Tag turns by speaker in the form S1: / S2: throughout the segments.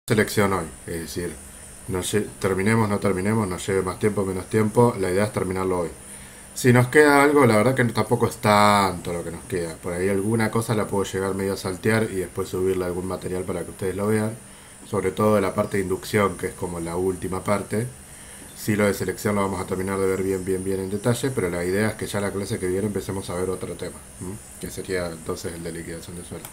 S1: Selección hoy, es decir, terminemos, no terminemos, nos lleve más tiempo, menos tiempo, la idea es terminarlo hoy. Si nos queda algo, la verdad que tampoco es tanto lo que nos queda. Por ahí alguna cosa la puedo llegar medio a saltear y después subirle algún material para que ustedes lo vean. Sobre todo de la parte de inducción, que es como la última parte. Sí, lo de selección lo vamos a terminar de ver bien en detalle, pero la idea es que ya la clase que viene empecemos a ver otro tema, que sería entonces el de liquidación de sueldo.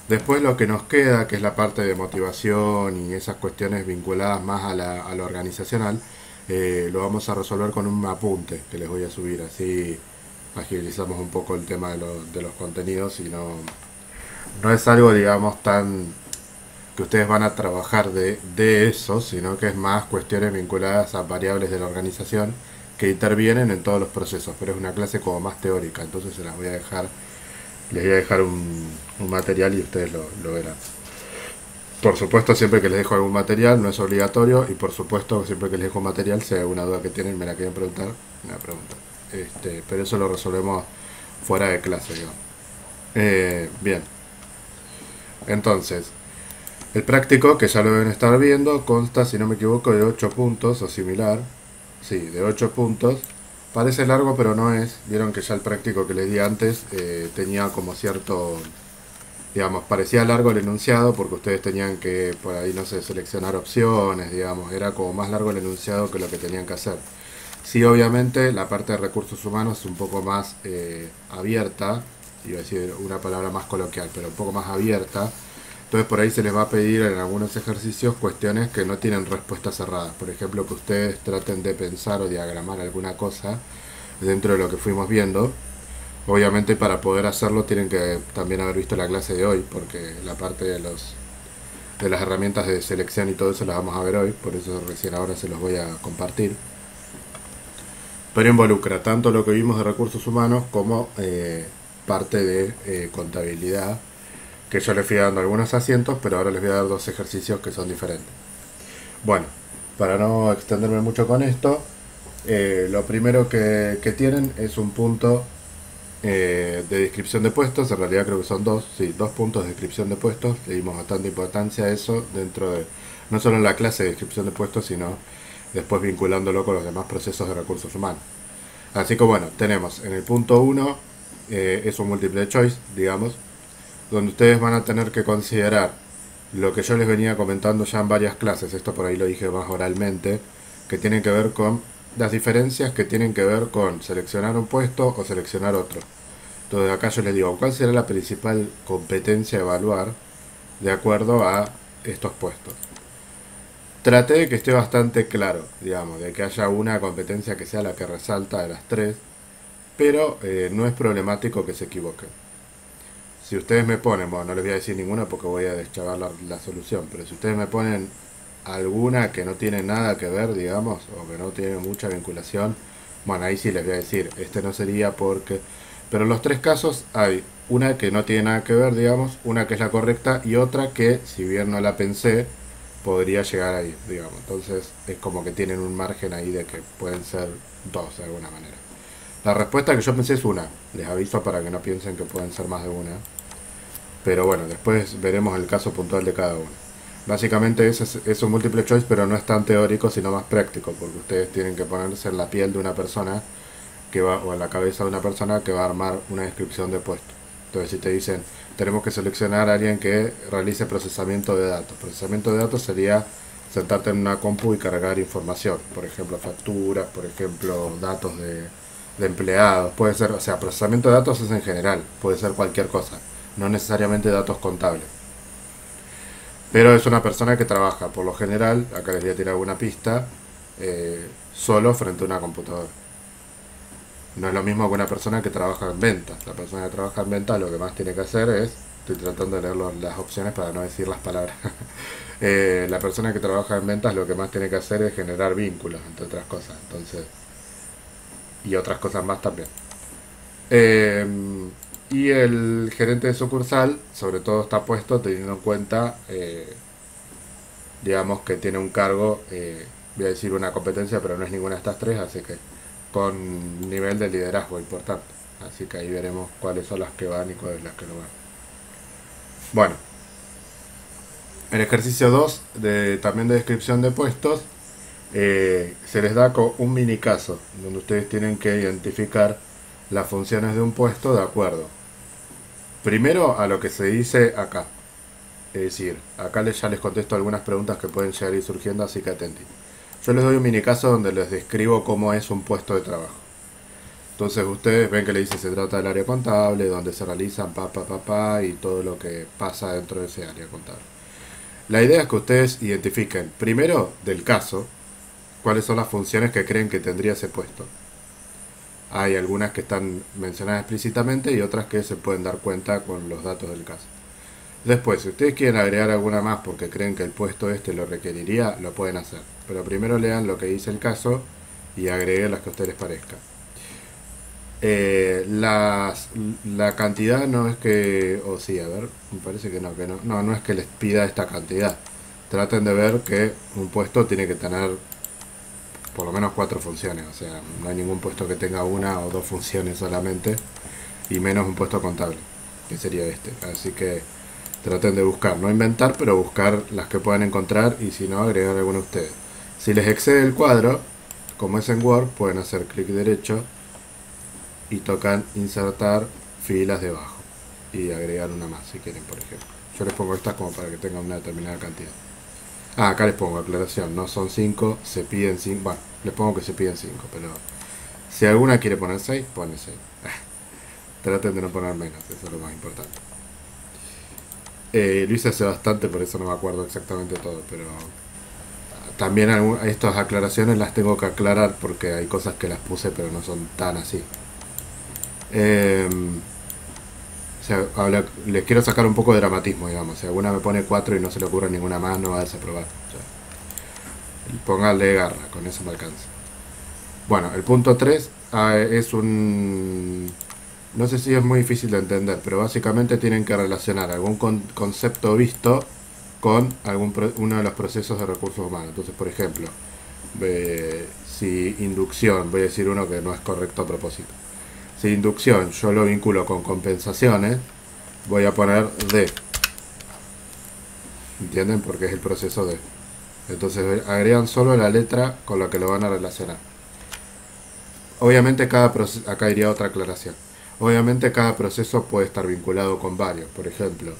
S1: Después lo que nos queda, que es la parte de motivación y esas cuestiones vinculadas más a lo organizacional, lo vamos a resolver con un apunte que les voy a subir, así agilizamos un poco el tema de los contenidos y no es algo, digamos, tan que ustedes van a trabajar de eso, sino que es más cuestiones vinculadas a variables de la organización que intervienen en todos los procesos, pero es una clase como más teórica, entonces se las voy a dejar, les voy a dejar un material y ustedes lo verán. Por supuesto, siempre que les dejo algún material, no es obligatorio, y por supuesto, siempre que les dejo material, si hay alguna duda que tienen, me la quieren preguntar, me la preguntan. Pero eso lo resolvemos fuera de clase, digamos. Bien, entonces, el práctico, que ya lo deben estar viendo, consta, si no me equivoco, de 8 puntos o similar. Sí, de 8 puntos. Parece largo, pero no es. Vieron que ya el práctico que les di antes tenía como cierto, digamos, parecía largo el enunciado porque ustedes tenían que, por ahí, no sé, seleccionar opciones, digamos. Era como más largo el enunciado que lo que tenían que hacer. Sí, obviamente, la parte de recursos humanos es un poco más abierta, iba a decir una palabra más coloquial, pero un poco más abierta. Entonces por ahí se les va a pedir en algunos ejercicios cuestiones que no tienen respuestas cerradas. Por ejemplo, que ustedes traten de pensar o diagramar alguna cosa dentro de lo que fuimos viendo. Obviamente para poder hacerlo tienen que también haber visto la clase de hoy, porque la parte de las herramientas de selección y todo eso las vamos a ver hoy, por eso recién ahora se los voy a compartir. Pero involucra tanto lo que vimos de recursos humanos como parte de contabilidad, que yo les fui dando algunos asientos, pero ahora les voy a dar dos ejercicios que son diferentes. Bueno, para no extenderme mucho con esto, lo primero que tienen es un punto de descripción de puestos, en realidad creo que son dos, sí, dos puntos de descripción de puestos, le dimos bastante importancia a eso dentro de, no solo en la clase de descripción de puestos, sino después vinculándolo con los demás procesos de recursos humanos. Así que bueno, tenemos en el punto 1, es un multiple choice, digamos, donde ustedes van a tener que considerar lo que yo les venía comentando ya en varias clases, esto por ahí lo dije más oralmente, que tienen que ver con las diferencias que tienen que ver con seleccionar un puesto o seleccionar otro. Entonces acá yo les digo, ¿cuál será la principal competencia a evaluar de acuerdo a estos puestos? Traté de que esté bastante claro, digamos, de que haya una competencia que sea la que resalta de las tres, pero no es problemático que se equivoquen. Si ustedes me ponen, bueno, no les voy a decir ninguna porque voy a deschavar la solución, pero si ustedes me ponen alguna que no tiene nada que ver, digamos, o que no tiene mucha vinculación, bueno, ahí sí les voy a decir, este no sería porque... Pero en los tres casos hay una que no tiene nada que ver, digamos, una que es la correcta y otra que, si bien no la pensé, podría llegar ahí, digamos. Entonces es como que tienen un margen ahí de que pueden ser dos de alguna manera. La respuesta que yo pensé es una, les aviso para que no piensen que pueden ser más de una. Pero bueno, después veremos el caso puntual de cada uno. Básicamente es un múltiple choice, pero no es tan teórico, sino más práctico, porque ustedes tienen que ponerse en la piel de una persona que va, o en la cabeza de una persona que va a armar una descripción de puesto. Entonces, si te dicen, tenemos que seleccionar a alguien que realice procesamiento de datos. Procesamiento de datos sería sentarte en una compu y cargar información, por ejemplo, facturas, por ejemplo, datos de empleados, puede ser, o sea, procesamiento de datos es en general, puede ser cualquier cosa, no necesariamente datos contables. Pero es una persona que trabaja, por lo general, acá les voy a tirar alguna pista, solo frente a una computadora. No es lo mismo que una persona que trabaja en ventas. La persona que trabaja en ventas lo que más tiene que hacer es, estoy tratando de leer las opciones para no decir las palabras. La persona que trabaja en ventas lo que más tiene que hacer es generar vínculos, entre otras cosas. Entonces, y otras cosas más también. Eh, y el gerente de sucursal, sobre todo, está puesto teniendo en cuenta, digamos, que tiene un cargo, voy a decir una competencia, pero no es ninguna de estas tres, así que con nivel de liderazgo importante. Así que ahí veremos cuáles son las que van y cuáles las que no van. Bueno, El ejercicio 2 también de descripción de puestos, se les da con un mini caso, donde ustedes tienen que identificar las funciones de un puesto de acuerdo. Primero a lo que se dice acá. Es decir, acá ya les contesto algunas preguntas que pueden llegar a ir surgiendo, así que atenten. Yo les doy un mini caso donde les describo cómo es un puesto de trabajo. Entonces ustedes ven que le dice se trata del área contable, donde se realizan y todo lo que pasa dentro de ese área contable. La idea es que ustedes identifiquen, primero del caso, cuáles son las funciones que creen que tendría ese puesto. Hay algunas que están mencionadas explícitamente y otras que se pueden dar cuenta con los datos del caso. Después, si ustedes quieren agregar alguna más porque creen que el puesto este lo requeriría, lo pueden hacer. Pero primero lean lo que dice el caso y agreguen las que a ustedes les parezca. La cantidad no es que, o sí, a ver, me parece que no, no es que les pida esta cantidad. Traten de ver que un puesto tiene que tener por lo menos 4 funciones, o sea, no hay ningún puesto que tenga una o 2 funciones solamente, y menos un puesto contable, que sería este. Así que traten de buscar, no inventar, pero buscar las que puedan encontrar y si no, agregar alguna ustedes. Si les excede el cuadro, como es en Word, pueden hacer clic derecho y tocan insertar filas debajo y agregar una más si quieren, por ejemplo. Yo les pongo estas como para que tengan una determinada cantidad. Acá les pongo aclaración, no son 5, se piden 5, bueno, les pongo que se piden 5, pero si alguna quiere poner 6, pone 6. Traten de no poner menos, eso es lo más importante. Lo hice hace bastante, por eso no me acuerdo exactamente todo, pero también estas aclaraciones las tengo que aclarar porque hay cosas que las puse pero no son tan así. O sea, les quiero sacar un poco de dramatismo, digamos. Si alguna me pone 4 y no se le ocurre ninguna más, no va a desaprobar. O sea, póngale garra, con eso me alcanza. Bueno, el punto 3 es un... No sé si es muy difícil de entender, pero básicamente tienen que relacionar algún concepto visto con uno de los procesos de recursos humanos. Entonces, por ejemplo, si inducción, voy a decir uno que no es correcto a propósito. Si inducción yo lo vinculo con compensaciones, voy a poner D. ¿Entienden? Porque es el proceso D. Entonces agregan solo la letra con la que lo van a relacionar. Obviamente cada proceso, acá iría otra aclaración. Obviamente cada proceso puede estar vinculado con varios. Por ejemplo,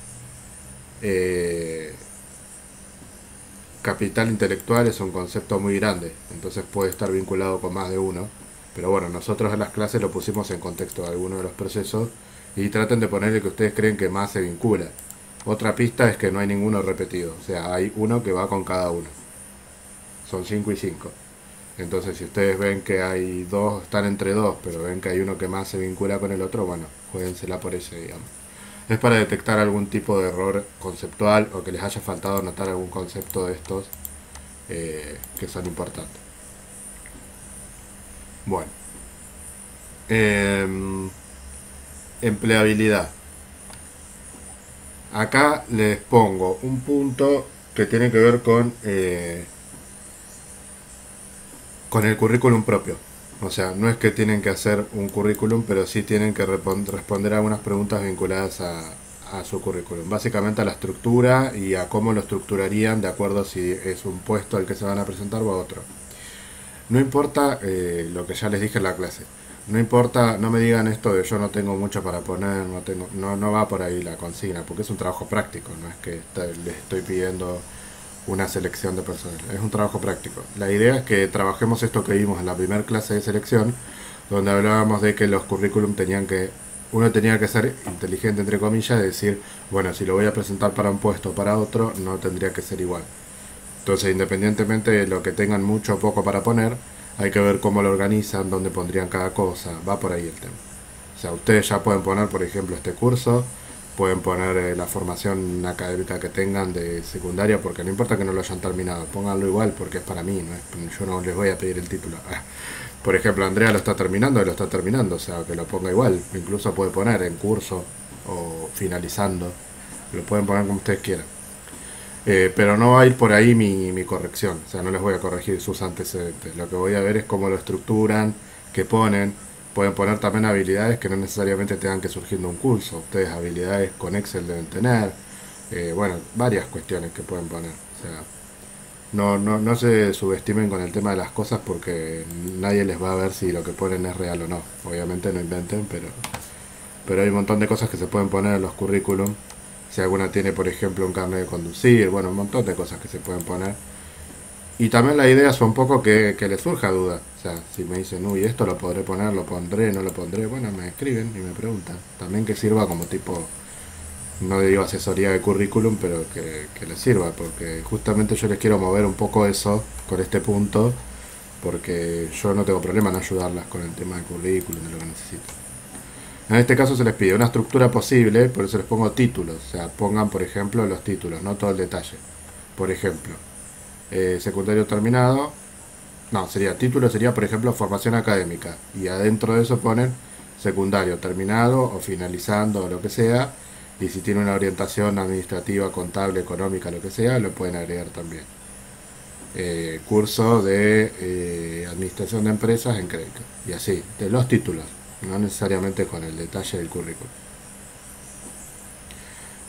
S1: capital intelectual es un concepto muy grande, entonces puede estar vinculado con más de uno. Pero bueno, nosotros en las clases lo pusimos en contexto de alguno de los procesos y traten de poner el que ustedes creen que más se vincula. Otra pista es que no hay ninguno repetido, o sea, hay uno que va con cada uno. Son 5 y 5. Entonces, si ustedes ven que hay dos, están entre dos, pero ven que hay uno que más se vincula con el otro, bueno, juéguensela por ese, digamos. Es para detectar algún tipo de error conceptual o que les haya faltado anotar algún concepto de estos que son importantes. Bueno, empleabilidad. Acá les pongo un punto que tiene que ver con el currículum propio. O sea, no es que tienen que hacer un currículum, pero sí tienen que responder algunas preguntas vinculadas a su currículum. Básicamente a la estructura y a cómo lo estructurarían de acuerdo si es un puesto al que se van a presentar o a otro. No importa lo que ya les dije en la clase. No importa, no me digan esto de yo no tengo mucho para poner, no va por ahí la consigna, porque es un trabajo práctico, no es que les estoy pidiendo una selección de personas, es un trabajo práctico. La idea es que trabajemos esto que vimos en la primera clase de selección, donde hablábamos de que los currículum uno tenía que ser inteligente entre comillas, de decir, bueno, si lo voy a presentar para un puesto o para otro, no tendría que ser igual. Entonces, independientemente de lo que tengan mucho o poco para poner, hay que ver cómo lo organizan, dónde pondrían cada cosa, va por ahí el tema. O sea, ustedes ya pueden poner, por ejemplo, este curso, pueden poner la formación académica que tengan de secundaria, porque no importa que no lo hayan terminado, pónganlo igual porque es para mí, yo no les voy a pedir el título. Por ejemplo, Andrea lo está terminando y lo está terminando, o sea, que lo ponga igual, incluso puede poner en curso o finalizando, lo pueden poner como ustedes quieran. Pero no va a ir por ahí mi corrección, o sea, no les voy a corregir sus antecedentes, lo que voy a ver es cómo lo estructuran, qué ponen. Pueden poner también habilidades que no necesariamente tengan que surgir de un curso. Ustedes habilidades con Excel deben tener. Bueno, varias cuestiones que pueden poner. O sea, no se subestimen con el tema de las cosas porque nadie les va a ver si lo que ponen es real o no. Obviamente no inventen, pero hay un montón de cosas que se pueden poner en los currículum. Si alguna tiene, por ejemplo, un carnet de conducir, bueno, un montón de cosas que se pueden poner. Y también la idea es un poco que les surja duda. O sea, si me dicen, uy, esto lo podré poner, lo pondré, no lo pondré, bueno, me escriben y me preguntan. También que sirva como tipo, no digo asesoría de currículum, pero que les sirva, porque justamente yo les quiero mover un poco eso con este punto, porque yo no tengo problema en ayudarlas con el tema del currículum, de lo que necesiten. En este caso se les pide una estructura posible, por eso les pongo títulos. O sea, pongan, por ejemplo, los títulos, no todo el detalle. Por ejemplo, secundario terminado, no, sería título, sería, por ejemplo, formación académica. Y adentro de eso ponen secundario terminado o finalizando o lo que sea. Y si tiene una orientación administrativa, contable, económica, lo que sea, lo pueden agregar también. Curso de administración de empresas en crédito. Y así, de los títulos, no necesariamente con el detalle del currículum.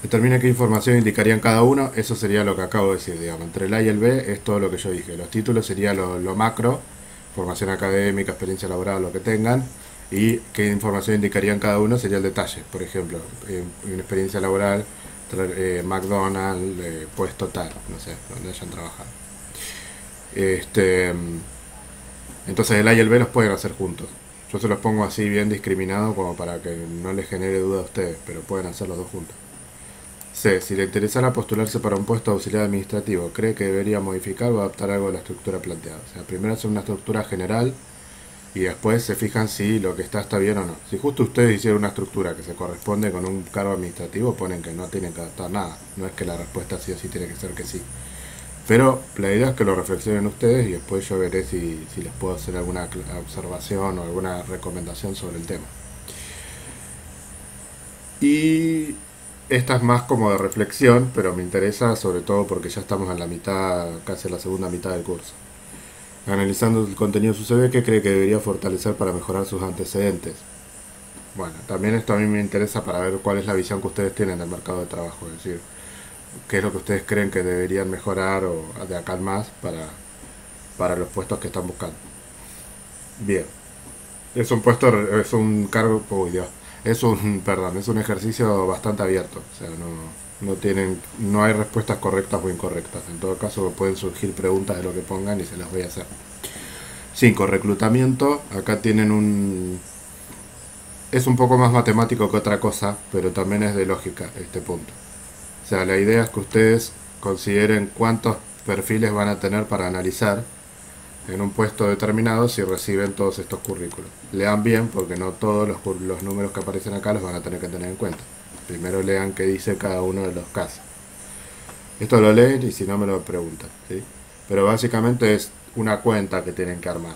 S1: Determina qué información indicarían cada uno, eso sería lo que acabo de decir, digamos. Entre el A y el B es todo lo que yo dije. Los títulos sería lo macro, formación académica, experiencia laboral, lo que tengan, y qué información indicarían cada uno sería el detalle. Por ejemplo, una experiencia laboral, McDonald's, puesto tal, no sé, donde hayan trabajado. Este, entonces el A y el B los pueden hacer juntos. Yo se los pongo así bien discriminado como para que no les genere duda a ustedes, pero pueden hacer los dos juntos. C. Si le interesara postularse para un puesto de auxiliar administrativo, ¿cree que debería modificar o adaptar algo de la estructura planteada? O sea, primero hacer una estructura general y después se fijan si lo que está bien o no. Si justo ustedes hicieron una estructura que se corresponde con un cargo administrativo, ponen que no tienen que adaptar nada. No es que la respuesta sí o sí tiene que ser que sí. Pero la idea es que lo reflexionen ustedes y después yo veré si les puedo hacer alguna observación o alguna recomendación sobre el tema. Y esta es más como de reflexión, pero me interesa sobre todo porque ya estamos en la mitad, casi en la segunda mitad del curso. Analizando el contenido de su CV, ¿qué cree que debería fortalecer para mejorar sus antecedentes? Bueno, también esto a mí me interesa para ver cuál es la visión que ustedes tienen del mercado de trabajo, es decir, qué es lo que ustedes creen que deberían mejorar o de acá en más para los puestos que están buscando. Bien, es un puesto, es un cargo, uy Dios, es un, perdón, es un ejercicio bastante abierto, o sea, no hay respuestas correctas o incorrectas. En todo caso pueden surgir preguntas de lo que pongan y se las voy a hacer. 5. Reclutamiento. Acá tienen es un poco más matemático que otra cosa, pero también es de lógica este punto. O sea, la idea es que ustedes consideren cuántos perfiles van a tener para analizar en un puesto determinado si reciben todos estos currículos. Lean bien porque no todos los números que aparecen acá los van a tener que tener en cuenta. Primero lean qué dice cada uno de los casos. Esto lo leen y si no me lo preguntan, ¿sí? Pero básicamente es una cuenta que tienen que armar.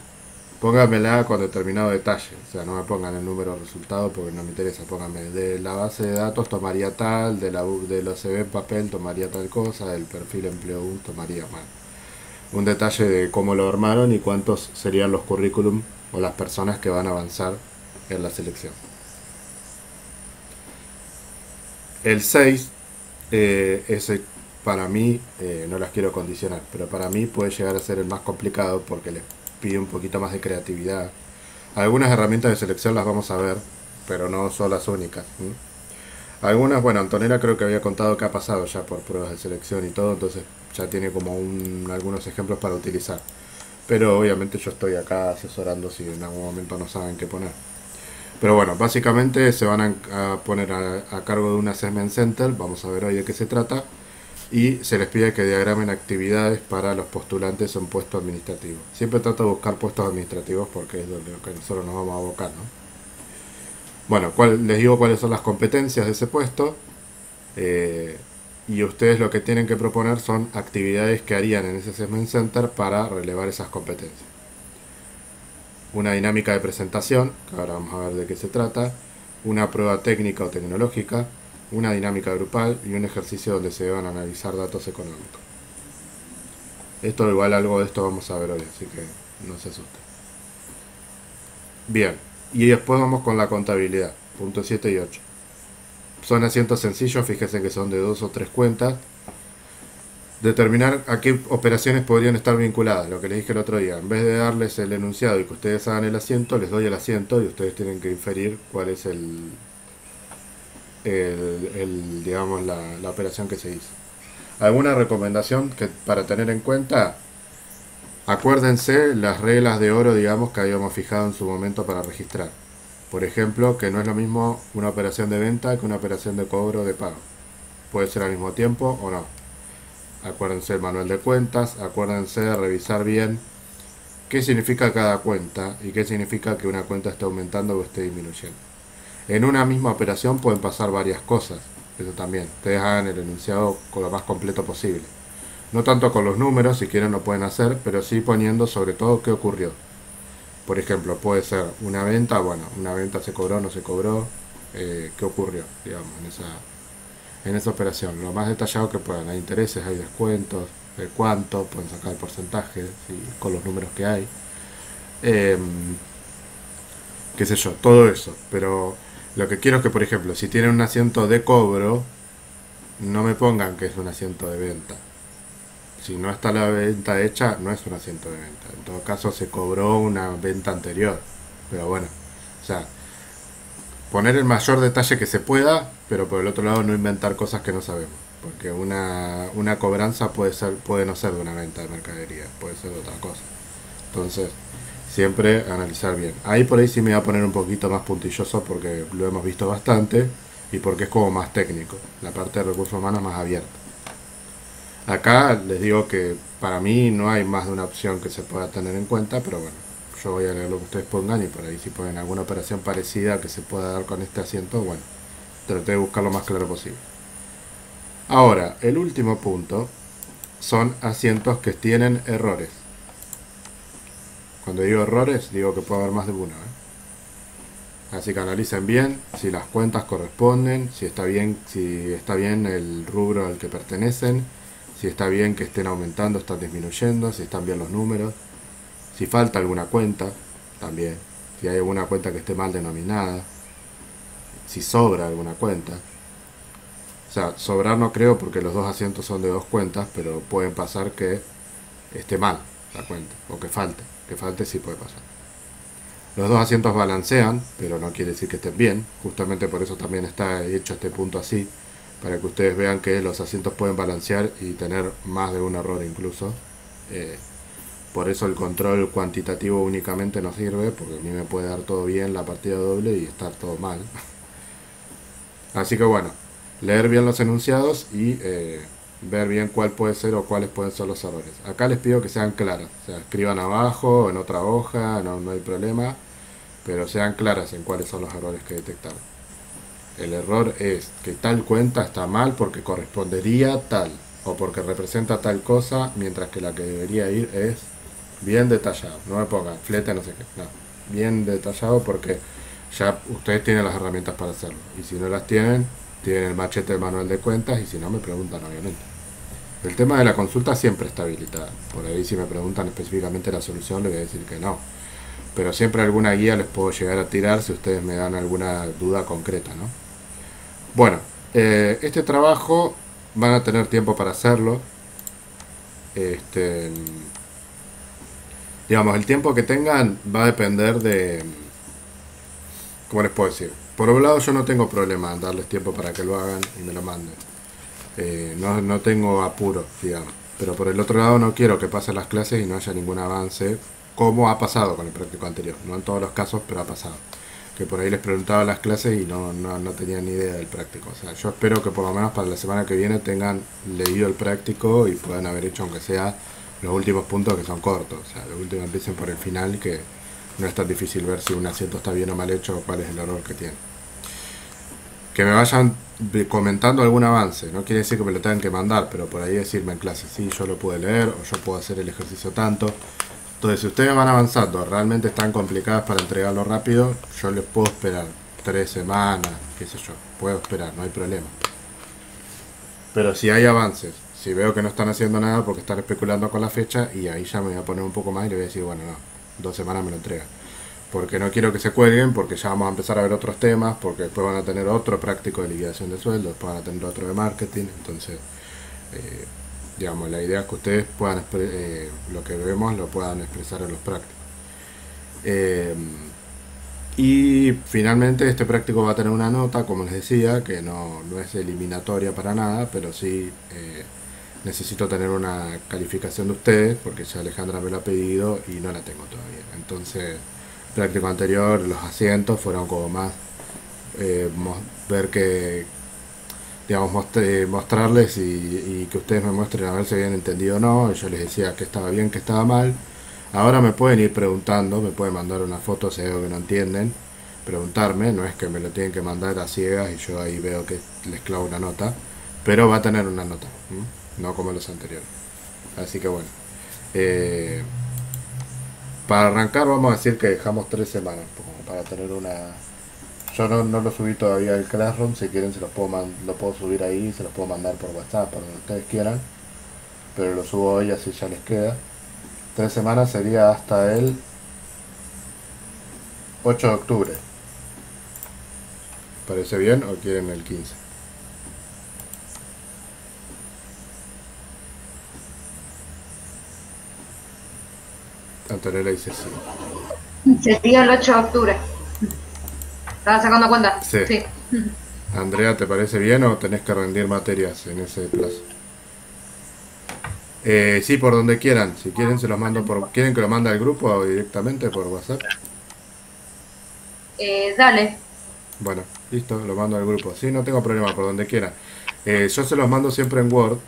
S1: Pónganmela con determinado detalle, o sea, no me pongan el número de resultado porque no me interesa. Pónganme de la base de datos tomaría tal, de los CV en papel tomaría tal cosa, del perfil empleo 1 tomaría mal. Un detalle de cómo lo armaron y cuántos serían los currículum o las personas que van a avanzar en la selección. El 6, ese para mí, no las quiero condicionar, pero para mí puede llegar a ser el más complicado porque les pide un poquito más de creatividad. Algunas herramientas de selección las vamos a ver, pero no son las únicas. Algunas, bueno, Antonella creo que había contado que ha pasado ya por pruebas de selección y todo, entonces ya tiene como algunos ejemplos para utilizar. Pero obviamente yo estoy acá asesorando si en algún momento no saben qué poner. Pero bueno, básicamente se van a poner a cargo de un assessment center, vamos a ver hoy de qué se trata, y se les pide que diagramen actividades para los postulantes en puestos administrativos. Siempre trato de buscar puestos administrativos porque es donde nosotros nos vamos a abocar, ¿no? Bueno, les digo cuáles son las competencias de ese puesto, y ustedes lo que tienen que proponer son actividades que harían en ese assessment center para relevar esas competencias. Una dinámica de presentación, que ahora vamos a ver de qué se trata, una prueba técnica o tecnológica, una dinámica grupal y un ejercicio donde se van a analizar datos económicos. Esto igual algo de esto vamos a ver hoy, así que no se asusten. Bien, y después vamos con la contabilidad, punto 7 y 8. Son asientos sencillos, fíjese que son de 2 o 3 cuentas. Determinar a qué operaciones podrían estar vinculadas, lo que les dije el otro día. En vez de darles el enunciado y que ustedes hagan el asiento, les doy el asiento y ustedes tienen que inferir cuál es digamos, la operación que se hizo. ¿Alguna recomendación que para tener en cuenta? Acuérdense las reglas de oro, digamos, que habíamos fijado en su momento para registrar. Por ejemplo, que no es lo mismo una operación de venta que una operación de cobro de pago. Puede ser al mismo tiempo o no. Acuérdense el manual de cuentas, acuérdense de revisar bien qué significa cada cuenta y qué significa que una cuenta esté aumentando o esté disminuyendo. En una misma operación pueden pasar varias cosas, eso también. Ustedes hagan el enunciado con lo más completo posible. No tanto con los números, si quieren lo pueden hacer, pero sí poniendo sobre todo qué ocurrió. Por ejemplo, puede ser una venta, bueno, una venta se cobró, no se cobró, qué ocurrió, digamos, en esa operación. Lo más detallado que puedan. Hay intereses, hay descuentos, de cuánto, pueden sacar porcentajes con los números que hay. Eh, qué sé yo, todo eso. Pero lo que quiero es que, por ejemplo, si tienen un asiento de cobro, no me pongan que es un asiento de venta. Si no está la venta hecha, no es un asiento de venta. En todo caso, se cobró una venta anterior. Pero bueno, o sea, poner el mayor detalle que se pueda, pero por el otro lado no inventar cosas que no sabemos. Porque una cobranza puede no ser de una venta de mercadería, puede ser de otra cosa. Entonces, siempre analizar bien. Ahí por ahí sí me voy a poner un poquito más puntilloso porque lo hemos visto bastante y porque es como más técnico. La parte de recursos humanos más abierta. Acá les digo que para mí no hay más de una opción que se pueda tener en cuenta, pero bueno, yo voy a leer lo que ustedes pongan y por ahí si ponen alguna operación parecida que se pueda dar con este asiento, bueno, traté de buscar lo más claro posible. Ahora, el último punto son asientos que tienen errores. Cuando digo errores, digo que puede haber más de uno, Así que analicen bien si las cuentas corresponden, si está bien el rubro al que pertenecen, si está bien que estén aumentando, están disminuyendo, si están bien los números, si falta alguna cuenta, también, si hay alguna cuenta que esté mal denominada, si sobra alguna cuenta. O sea, sobrar no creo porque los dos asientos son de dos cuentas, pero pueden pasar que esté mal la cuenta, o que falte sí puede pasar. Los dos asientos balancean, pero no quiere decir que estén bien, justamente por eso también está hecho este punto así, para que ustedes vean que los asientos pueden balancear y tener más de un error incluso. Por eso el control cuantitativo únicamente no sirve, porque a mí me puede dar todo bien la partida doble y estar todo mal. Así que bueno, leer bien los enunciados y ver bien cuál puede ser o cuáles pueden ser los errores. Acá les pido que sean claras, o sea, escriban abajo, en otra hoja, no hay problema, pero sean claras en cuáles son los errores que detectaron. El error es que tal cuenta está mal porque correspondería tal, o porque representa tal cosa, mientras que la que debería ir es bien detallado. No me pongan flete, no sé qué, no. Bien detallado porque ya ustedes tienen las herramientas para hacerlo. Y si no las tienen el machete del manual de cuentas y si no me preguntan, obviamente. El tema de la consulta siempre está habilitada. Por ahí si me preguntan específicamente la solución, les voy a decir que no. Pero siempre alguna guía les puedo llegar a tirar si ustedes me dan alguna duda concreta, ¿no? Bueno, este trabajo van a tener tiempo para hacerlo. Digamos, el tiempo que tengan va a depender de... ¿Cómo les puedo decir? Por un lado yo no tengo problema en darles tiempo para que lo hagan y me lo manden. No tengo apuro, digamos. Pero por el otro lado no quiero que pasen las clases y no haya ningún avance, como ha pasado con el práctico anterior. No en todos los casos, pero ha pasado. Que por ahí les preguntaba las clases y no tenían ni idea del práctico. O sea, yo espero que por lo menos para la semana que viene tengan leído el práctico y puedan haber hecho aunque sea los últimos puntos que son cortos. O sea, los últimos empiecen por el final, que no es tan difícil ver si un asiento está bien o mal hecho o cuál es el error que tiene. Que me vayan comentando algún avance, no quiere decir que me lo tengan que mandar, pero por ahí decirme en clase, sí, yo lo pude leer o yo puedo hacer el ejercicio tanto. Entonces, si ustedes van avanzando, realmente están complicadas para entregarlo rápido, yo les puedo esperar 3 semanas, qué sé yo, puedo esperar, no hay problema. Pero si hay avances, si veo que no están haciendo nada porque están especulando con la fecha, y ahí ya me voy a poner un poco más y le voy a decir, bueno, no, 2 semanas me lo entregan. porque no quiero que se cuelguen, porque ya vamos a empezar a ver otros temas, porque después van a tener otro práctico de liquidación de sueldo, después van a tener otro de marketing, entonces, eh, digamos, la idea es que ustedes puedan, lo que vemos lo puedan expresar en los prácticos. Eh, y finalmente este práctico va a tener una nota, como les decía, que no es eliminatoria para nada, pero sí necesito tener una calificación de ustedes, porque ya Alejandra me lo ha pedido y no la tengo todavía. Entonces, el práctico anterior, los asientos fueron como más ver que, digamos, mostrarles y que ustedes me muestren a ver si habían entendido o no. Yo les decía que estaba bien, que estaba mal. Ahora me pueden ir preguntando, me pueden mandar una foto si hay algo que no entienden, preguntarme, no es que me lo tienen que mandar a ciegas y yo ahí veo que les clavo una nota, pero va a tener una nota, ¿m? No como los anteriores. Así que bueno, eh, para arrancar vamos a decir que dejamos 3 semanas, como para tener una... Yo no lo subí todavía al Classroom, si quieren se los lo puedo subir ahí, se los puedo mandar por WhatsApp, por donde ustedes quieran, pero lo subo hoy así ya les queda. 3 semanas sería hasta el 8 de octubre. ¿Parece bien o quieren el 15? Antonella dice sí.
S2: Sería el 8 de octubre. ¿Estaba sacando cuenta?
S1: Sí.
S2: Sí.
S1: Andrea, ¿te parece bien o tenés que rendir materias en ese plazo? Sí, por donde quieran. Si quieren se los mando por... ¿Quieren que lo mande al grupo o directamente por WhatsApp?
S2: Dale.
S1: Bueno, listo, lo mando al grupo. Sí, no tengo problema, por donde quieran. Yo se los mando siempre en Word,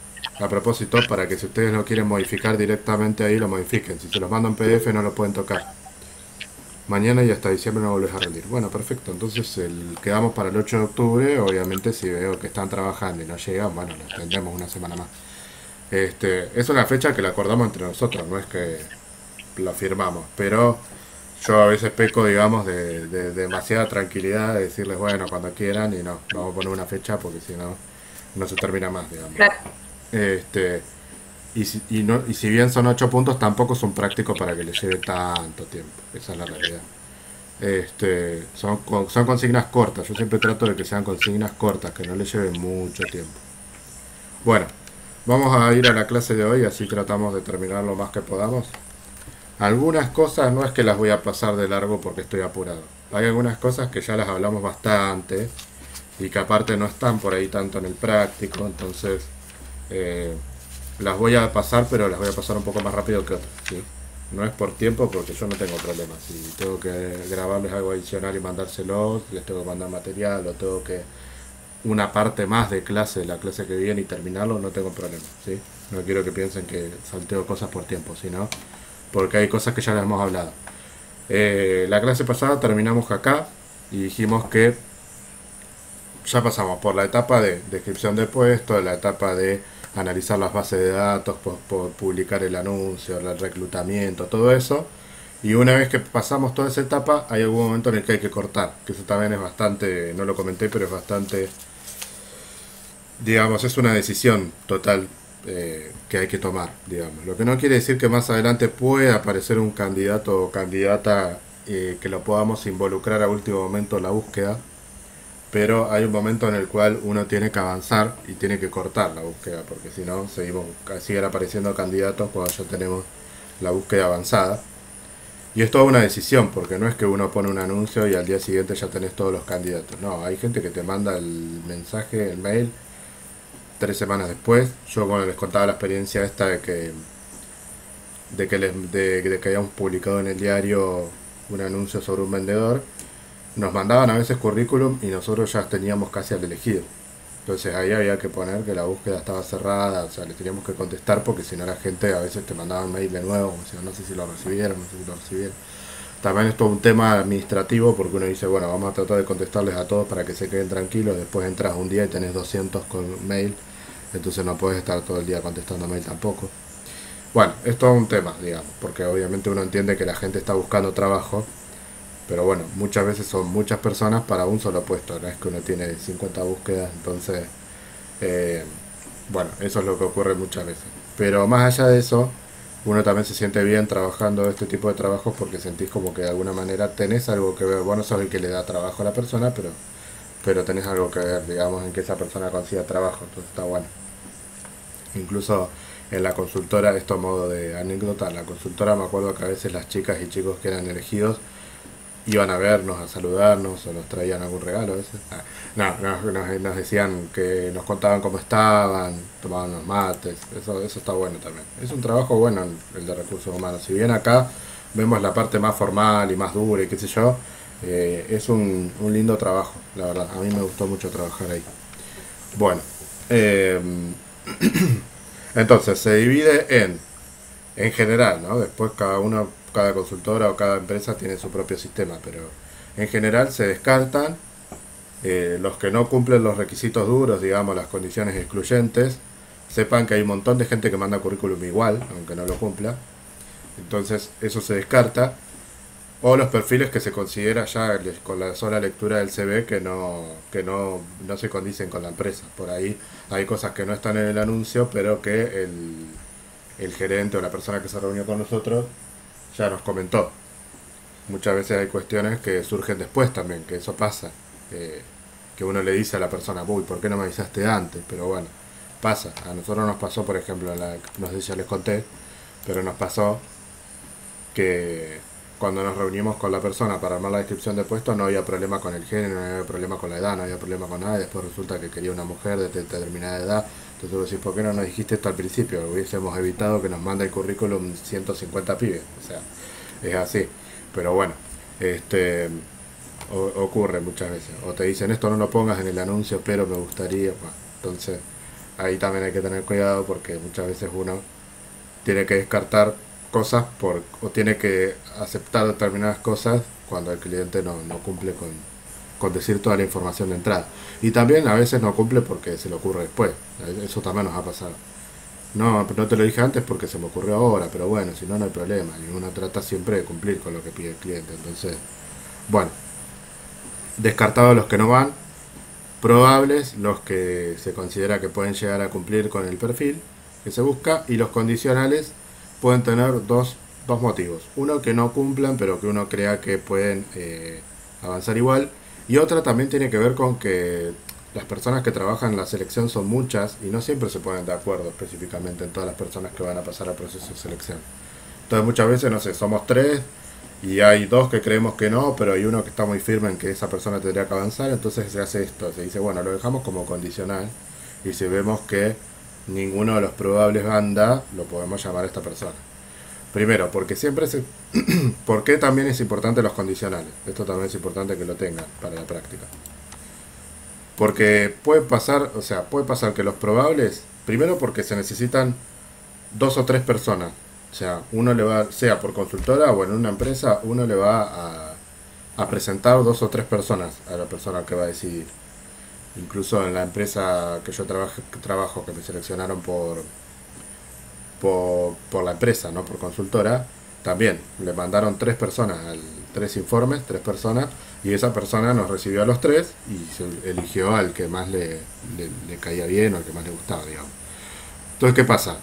S1: a propósito, para que si ustedes lo quieren modificar directamente ahí, lo modifiquen. Si se los mando en PDF no lo pueden tocar. Mañana y hasta diciembre no volvés a rendir. Bueno, perfecto. Entonces quedamos para el 8 de octubre. Obviamente si veo que están trabajando y no llegan, bueno, lo tendremos una semana más. Es una fecha que la acordamos entre nosotros, no es que lo firmamos. Pero yo a veces peco, digamos, de demasiada tranquilidad, de decirles, bueno, cuando quieran y no, vamos a poner una fecha porque si no, no se termina más, digamos.
S2: Claro.
S1: Este, y si bien son 8 puntos, tampoco es un práctico para que les lleve tanto tiempo. Esa es la realidad. Son consignas cortas. Yo siempre trato de que sean consignas cortas, que no les lleven mucho tiempo. Bueno, vamos a ir a la clase de hoy, así tratamos de terminar lo más que podamos. Algunas cosas no es que las voy a pasar de largo porque estoy apurado. Hay algunas cosas que ya las hablamos bastante y que aparte no están por ahí tanto en el práctico, entonces eh, las voy a pasar, pero las voy a pasar un poco más rápido que otras, ¿sí? No es por tiempo porque yo no tengo problemas. Si tengo que grabarles algo adicional y mandárselos, les tengo que mandar material o tengo que una parte más de clase, de la clase que viene y terminarlo, no tengo problema, ¿sí? No quiero que piensen que salteo cosas por tiempo, sino porque hay cosas que ya les hemos hablado. La clase pasada terminamos acá y dijimos que ya pasamos por la etapa de descripción de puesto, la etapa de analizar las bases de datos, por publicar el anuncio, el reclutamiento, todo eso. Y una vez que pasamos toda esa etapa, hay algún momento en el que hay que cortar, que eso también es bastante, no lo comenté, pero es bastante, digamos, es una decisión total que hay que tomar, digamos. Lo que no quiere decir que más adelante pueda aparecer un candidato o candidata que lo podamos involucrar a último momento en la búsqueda, pero hay un momento en el cual uno tiene que avanzar y tiene que cortar la búsqueda, porque si no, siguen apareciendo candidatos cuando ya tenemos la búsqueda avanzada. Y es toda una decisión, porque no es que uno pone un anuncio y al día siguiente ya tenés todos los candidatos. No, hay gente que te manda el mensaje, el mail, 3 semanas después. Yo cuando les contaba la experiencia esta de que habíamos publicado en el diario un anuncio sobre un vendedor, nos mandaban a veces currículum y nosotros ya teníamos casi al elegido. Entonces ahí había que poner que la búsqueda estaba cerrada, o sea, le teníamos que contestar porque si no la gente a veces te mandaba un mail de nuevo, o sea, no sé si lo recibieron, no sé si lo recibieron. También es todo un tema administrativo porque uno dice, bueno, vamos a tratar de contestarles a todos para que se queden tranquilos, después entras un día y tenés 200 con mail, entonces no puedes estar todo el día contestando mail tampoco. Bueno, es todo un tema, digamos, porque obviamente uno entiende que la gente está buscando trabajo, pero bueno, muchas veces son muchas personas para un solo puesto, no es que uno tiene 50 búsquedas, entonces, eh, bueno, eso es lo que ocurre muchas veces. Pero más allá de eso, uno también se siente bien trabajando este tipo de trabajos porque sentís como que de alguna manera tenés algo que ver. Vos no sos el que le da trabajo a la persona, pero tenés algo que ver, digamos, en que esa persona consiga trabajo, entonces está bueno. Incluso en la consultora, esto a modo de anécdota, en la consultora me acuerdo que a veces las chicas y chicos que eran elegidos iban a vernos, a saludarnos o nos traían algún regalo a veces. Nos decían que nos contaban cómo estaban, tomaban los mates, eso está bueno también. Es un trabajo bueno el de recursos humanos. Si bien acá vemos la parte más formal y más dura y qué sé yo, es un lindo trabajo, la verdad. A mí me gustó mucho trabajar ahí. Bueno, eh, entonces se divide en general, ¿no? Después cada consultora o cada empresa tiene su propio sistema, pero en general se descartan los que no cumplen los requisitos duros, digamos, las condiciones excluyentes. Sepan que hay un montón de gente que manda currículum igual, aunque no lo cumpla. Entonces eso se descarta. O los perfiles que se considera ya con la sola lectura del CV que no se condicen con la empresa. Por ahí hay cosas que no están en el anuncio, pero que el gerente o la persona que se reunió con nosotros ya nos comentó. Muchas veces hay cuestiones que surgen después también, que eso pasa. Que uno le dice a la persona, uy, ¿por qué no me avisaste antes? Pero bueno, pasa. A nosotros nos pasó, por ejemplo, no sé si ya les conté, pero nos pasó que cuando nos reunimos con la persona para armar la descripción de puesto no había problema con el género, no había problema con la edad, no había problema con nada, y después resulta que quería una mujer de determinada edad. Entonces vos decís, ¿por qué no nos dijiste esto al principio? Hubiésemos evitado que nos mande el currículum 150 pibes. O sea, es así. Pero bueno, ocurre muchas veces. O te dicen, esto no lo pongas en el anuncio, pero me gustaría. Bueno, entonces ahí también hay que tener cuidado porque muchas veces uno tiene que descartar cosas o tiene que aceptar determinadas cosas cuando el cliente no cumple con decir toda la información de entrada. Y también a veces no cumple porque se le ocurre después. Eso también nos ha pasado. No te lo dije antes porque se me ocurrió ahora, pero bueno, si no, no hay problema. Y uno trata siempre de cumplir con lo que pide el cliente. Entonces, bueno, descartados los que no van, probables los que se considera que pueden llegar a cumplir con el perfil que se busca, y los condicionales pueden tener dos motivos. Uno, que no cumplan, pero que uno crea que pueden avanzar igual. Y otra también tiene que ver con que las personas que trabajan en la selección son muchas y no siempre se ponen de acuerdo específicamente en todas las personas que van a pasar al proceso de selección. Entonces muchas veces, no sé, somos tres y hay dos que creemos que no, pero hay uno que está muy firme en que esa persona tendría que avanzar. Entonces se hace esto, se dice, bueno, lo dejamos como condicional, y si vemos que ninguno de los probables anda, lo podemos llamar a esta persona. Primero, porque porque también es importante los condicionales. Esto también es importante que lo tengan para la práctica. Porque puede pasar que los probables, primero porque se necesitan dos o tres personas. O sea, sea por consultora o en una empresa, uno le va a presentar dos o tres personas a la persona que va a decidir. Incluso en la empresa que yo trabajo, que me seleccionaron por la empresa, no por consultora, también le mandaron tres personas, tres informes, tres personas, y esa persona nos recibió a los tres y se eligió al que más le caía bien o al que más le gustaba, digamos. Entonces, ¿qué pasa?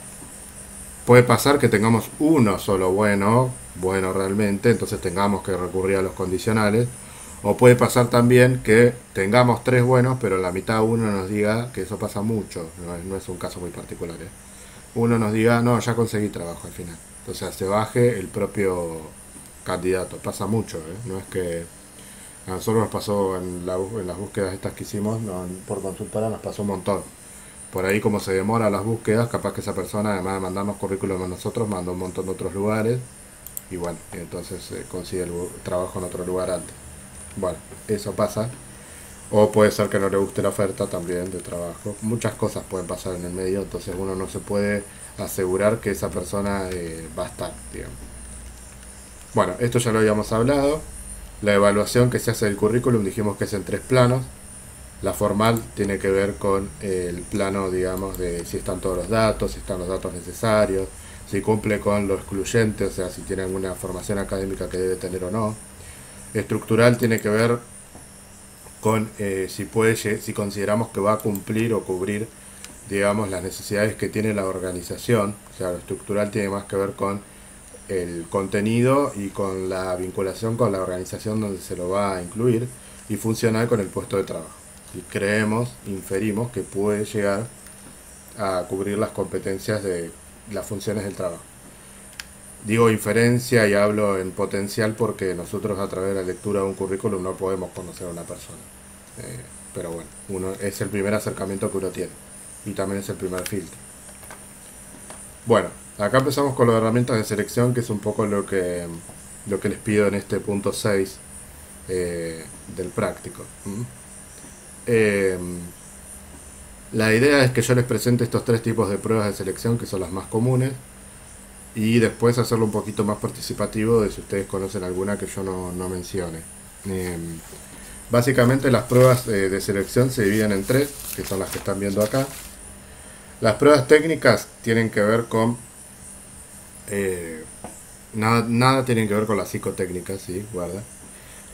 S1: Puede pasar que tengamos uno solo bueno realmente, entonces tengamos que recurrir a los condicionales. O puede pasar también que tengamos tres buenos, pero la mitad uno nos diga, que eso pasa mucho, no es un caso muy particular, ¿eh? Uno nos diga, no, ya conseguí trabajo al final. Entonces se baje el propio candidato. Pasa mucho, ¿eh? No es que a nosotros nos pasó en las búsquedas estas que hicimos, por consultora nos pasó un montón. Por ahí, como se demora las búsquedas, capaz que esa persona, además de mandarnos currículum a nosotros, mandó un montón de otros lugares, y bueno, entonces consigue el trabajo en otro lugar antes. Bueno, eso pasa. O puede ser que no le guste la oferta también de trabajo. Muchas cosas pueden pasar en el medio, entonces uno no se puede asegurar que esa persona va a estar, digamos. Bueno, esto ya lo habíamos hablado. La evaluación que se hace del currículum dijimos que es en tres planos. La formal tiene que ver con el plano, digamos, de si están todos los datos, si están los datos necesarios, si cumple con lo excluyente, o sea, si tiene alguna formación académica que debe tener o no. Estructural tiene que ver con si consideramos que va a cumplir o cubrir digamos, las necesidades que tiene la organización. O sea, lo estructural tiene más que ver con el contenido y con la vinculación con la organización donde se lo va a incluir, y funcional con el puesto de trabajo. Y creemos, inferimos que puede llegar a cubrir las competencias de las funciones del trabajo. Digo inferencia y hablo en potencial porque nosotros a través de la lectura de un currículum no podemos conocer a una persona. Pero bueno, uno es el primer acercamiento que uno tiene y también es el primer filtro. Bueno, acá empezamos con las herramientas de selección, que es un poco lo que les pido en este punto 6 del práctico. Eh, la idea es que yo les presente estos 3 tipos de pruebas de selección, que son las más comunes, y después hacerlo un poquito más participativo de si ustedes conocen alguna que yo no mencione. Básicamente las pruebas de selección se dividen en 3, que son las que están viendo acá. Las pruebas técnicas tienen que ver con... nada tienen que ver con las psicotécnicas, ¿sí? Guarda.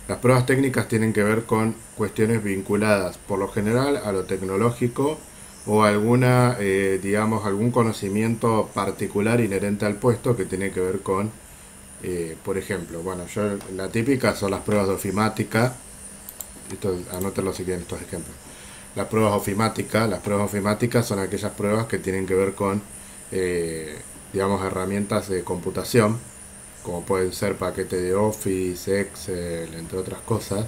S1: Las pruebas técnicas tienen que ver con cuestiones vinculadas, por lo general, a lo tecnológico o alguna, digamos, algún conocimiento particular inherente al puesto que tiene que ver con, por ejemplo, bueno, la típica son las pruebas de ofimática. Anótenlo si quieren estos ejemplos. Las pruebas ofimáticas son aquellas pruebas que tienen que ver con, digamos, herramientas de computación, como pueden ser paquetes de Office, Excel, entre otras cosas.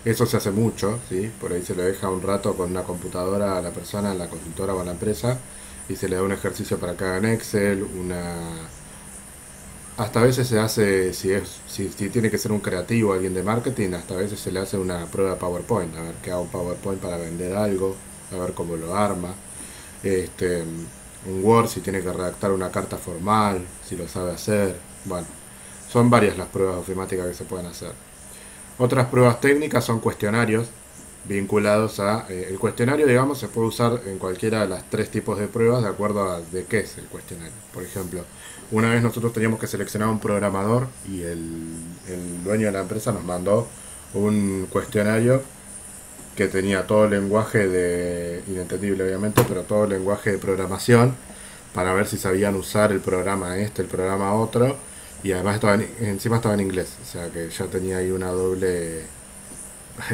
S1: Eso se hace mucho, ¿sí? Por ahí se le deja un rato con una computadora a la persona, a la consultora o a la empresa, y se le da un ejercicio para que haga en Excel, hasta a veces se hace, si tiene que ser un creativo, alguien de marketing, hasta a veces se le hace una prueba de PowerPoint, a ver qué hago un PowerPoint para vender algo, a ver cómo lo arma. Un Word, si tiene que redactar una carta formal, si lo sabe hacer. Bueno, son varias las pruebas ofimáticas que se pueden hacer. Otras pruebas técnicas son cuestionarios vinculados a... el cuestionario, digamos, se puede usar en cualquiera de las 3 tipos de pruebas de acuerdo a de qué es el cuestionario. Por ejemplo, una vez nosotros teníamos que seleccionar un programador y el dueño de la empresa nos mandó un cuestionario que tenía todo el lenguaje inentendible obviamente, pero todo el lenguaje de programación para ver si sabían usar el programa el programa otro, y además encima estaba en inglés, o sea que ya tenía ahí una doble...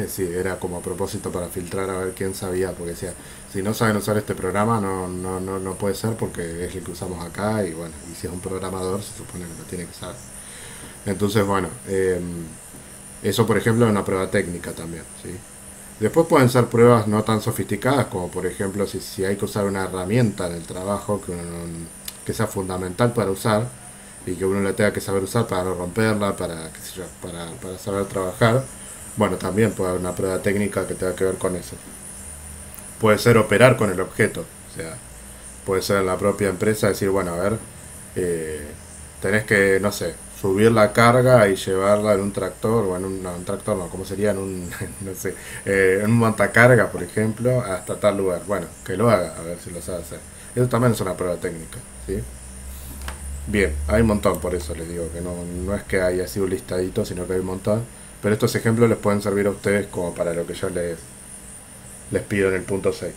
S1: sí, era como a propósito para filtrar a ver quién sabía, porque decía, si no saben usar este programa no puede ser porque es el que usamos acá, y bueno, y si es un programador se supone que lo tiene que saber. Entonces bueno, eso por ejemplo es una prueba técnica también, ¿sí? Después pueden ser pruebas no tan sofisticadas, como por ejemplo si hay que usar una herramienta en el trabajo que sea fundamental para usar y que uno la tenga que saber usar para no romperla, para, qué sé yo, para saber trabajar. Bueno, también puede haber una prueba técnica que tenga que ver con eso. Puede ser operar con el objeto, o sea, puede ser en la propia empresa decir, bueno, a ver, tenés que, no sé, subir la carga y llevarla en un tractor, o un tractor no, ¿cómo sería? En un, no sé, en un montacarga, por ejemplo, hasta tal lugar. Bueno, que lo haga, a ver si lo sabe hacer. Eso también es una prueba técnica, ¿sí? Bien, hay un montón, por eso les digo que no es que haya sido un listadito, sino que hay un montón. Pero estos ejemplos les pueden servir a ustedes como para lo que yo les pido en el punto 6.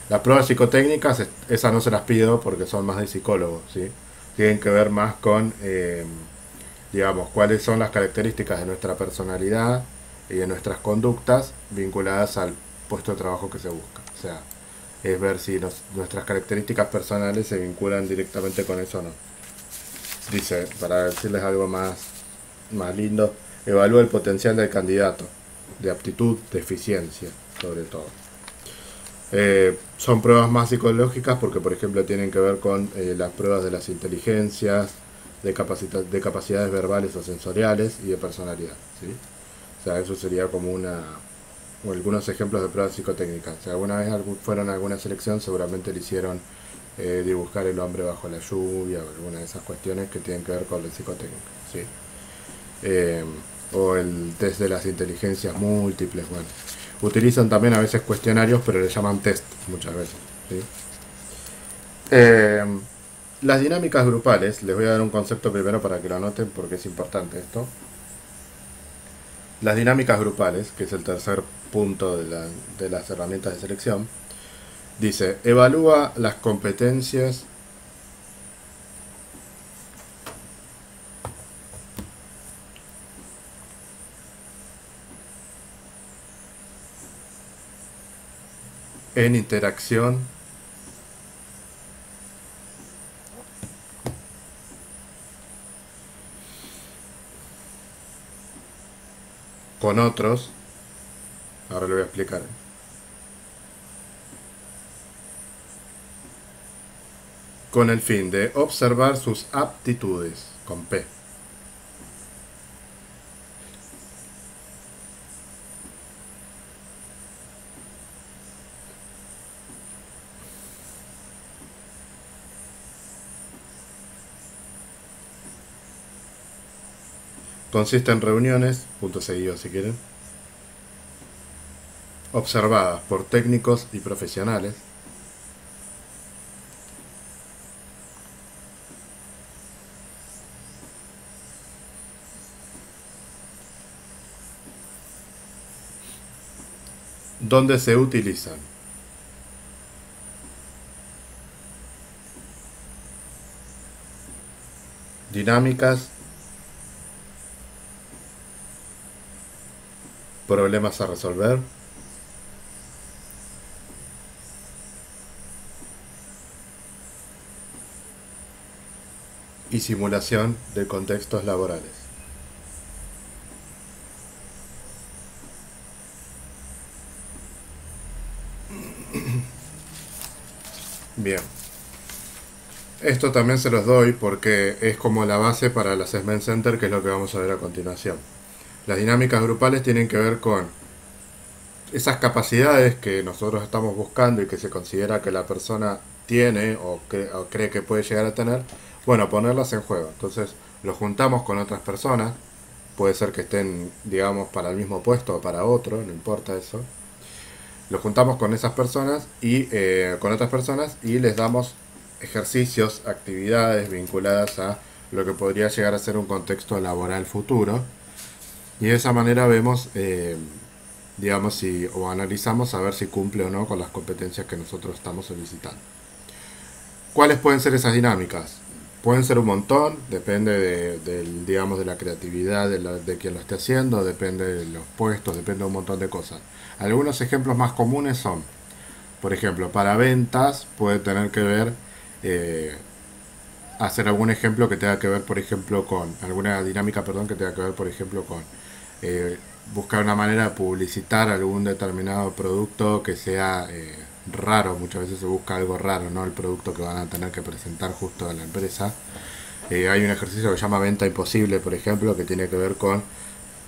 S1: Las pruebas psicotécnicas, esas no se las pido porque son más de psicólogos, ¿sí? Tienen que ver más con, digamos, cuáles son las características de nuestra personalidad y de nuestras conductas vinculadas al puesto de trabajo que se busca. O sea, es ver si nuestras características personales se vinculan directamente con eso o no. Dice, para decirles algo más lindo, evalúa el potencial del candidato, de aptitud, de eficiencia, sobre todo. Son pruebas más psicológicas porque, por ejemplo, tienen que ver con las pruebas de las inteligencias, de capacidades verbales o sensoriales y de personalidad, ¿sí? O sea, eso sería como o algunos ejemplos de pruebas psicotécnicas. Si alguna vez fueron a alguna selección, seguramente le hicieron dibujar el hombre bajo la lluvia o alguna de esas cuestiones que tienen que ver con la psicotécnica, ¿sí? O el test de las inteligencias múltiples. Bueno, utilizan también a veces cuestionarios, pero le llaman test muchas veces, ¿sí? Las dinámicas grupales, les voy a dar un concepto primero para que lo anoten porque es importante esto. Las dinámicas grupales, que es el tercer punto de las herramientas de selección, Dice, evalúa las competencias en interacción con otros. Ahora le voy a explicar. Con el fin de observar sus aptitudes, con P. Consiste en reuniones, punto seguido si quieren, observadas por técnicos y profesionales, donde se utilizan dinámicas, problemas a resolver, y simulación de contextos laborales. Bien. Esto también se los doy porque es como la base para el Assessment Center, que es lo que vamos a ver a continuación. Las dinámicas grupales tienen que ver con esas capacidades que nosotros estamos buscando y que se considera que la persona tiene o cree que puede llegar a tener. Bueno, ponerlas en juego. Entonces lo juntamos con otras personas. Puede ser que estén, digamos, para el mismo puesto o para otro, no importa eso. Lo juntamos con esas personas y con otras personas y les damos ejercicios, actividades vinculadas a lo que podría llegar a ser un contexto laboral futuro. Y de esa manera vemos, digamos, o analizamos a ver si cumple o no con las competencias que nosotros estamos solicitando. ¿Cuáles pueden ser esas dinámicas? Pueden ser un montón, depende digamos, de la creatividad de quien lo esté haciendo, depende de los puestos, depende de un montón de cosas. Algunos ejemplos más comunes son, por ejemplo, para ventas puede tener que ver, hacer algún ejemplo que tenga que ver, por ejemplo, con alguna dinámica, perdón, que tenga que ver, por ejemplo, con buscar una manera de publicitar algún determinado producto que sea raro. Muchas veces se busca algo raro, ¿no? El producto que van a tener que presentar justo en la empresa. Hay un ejercicio que se llama venta imposible, por ejemplo, que tiene que ver con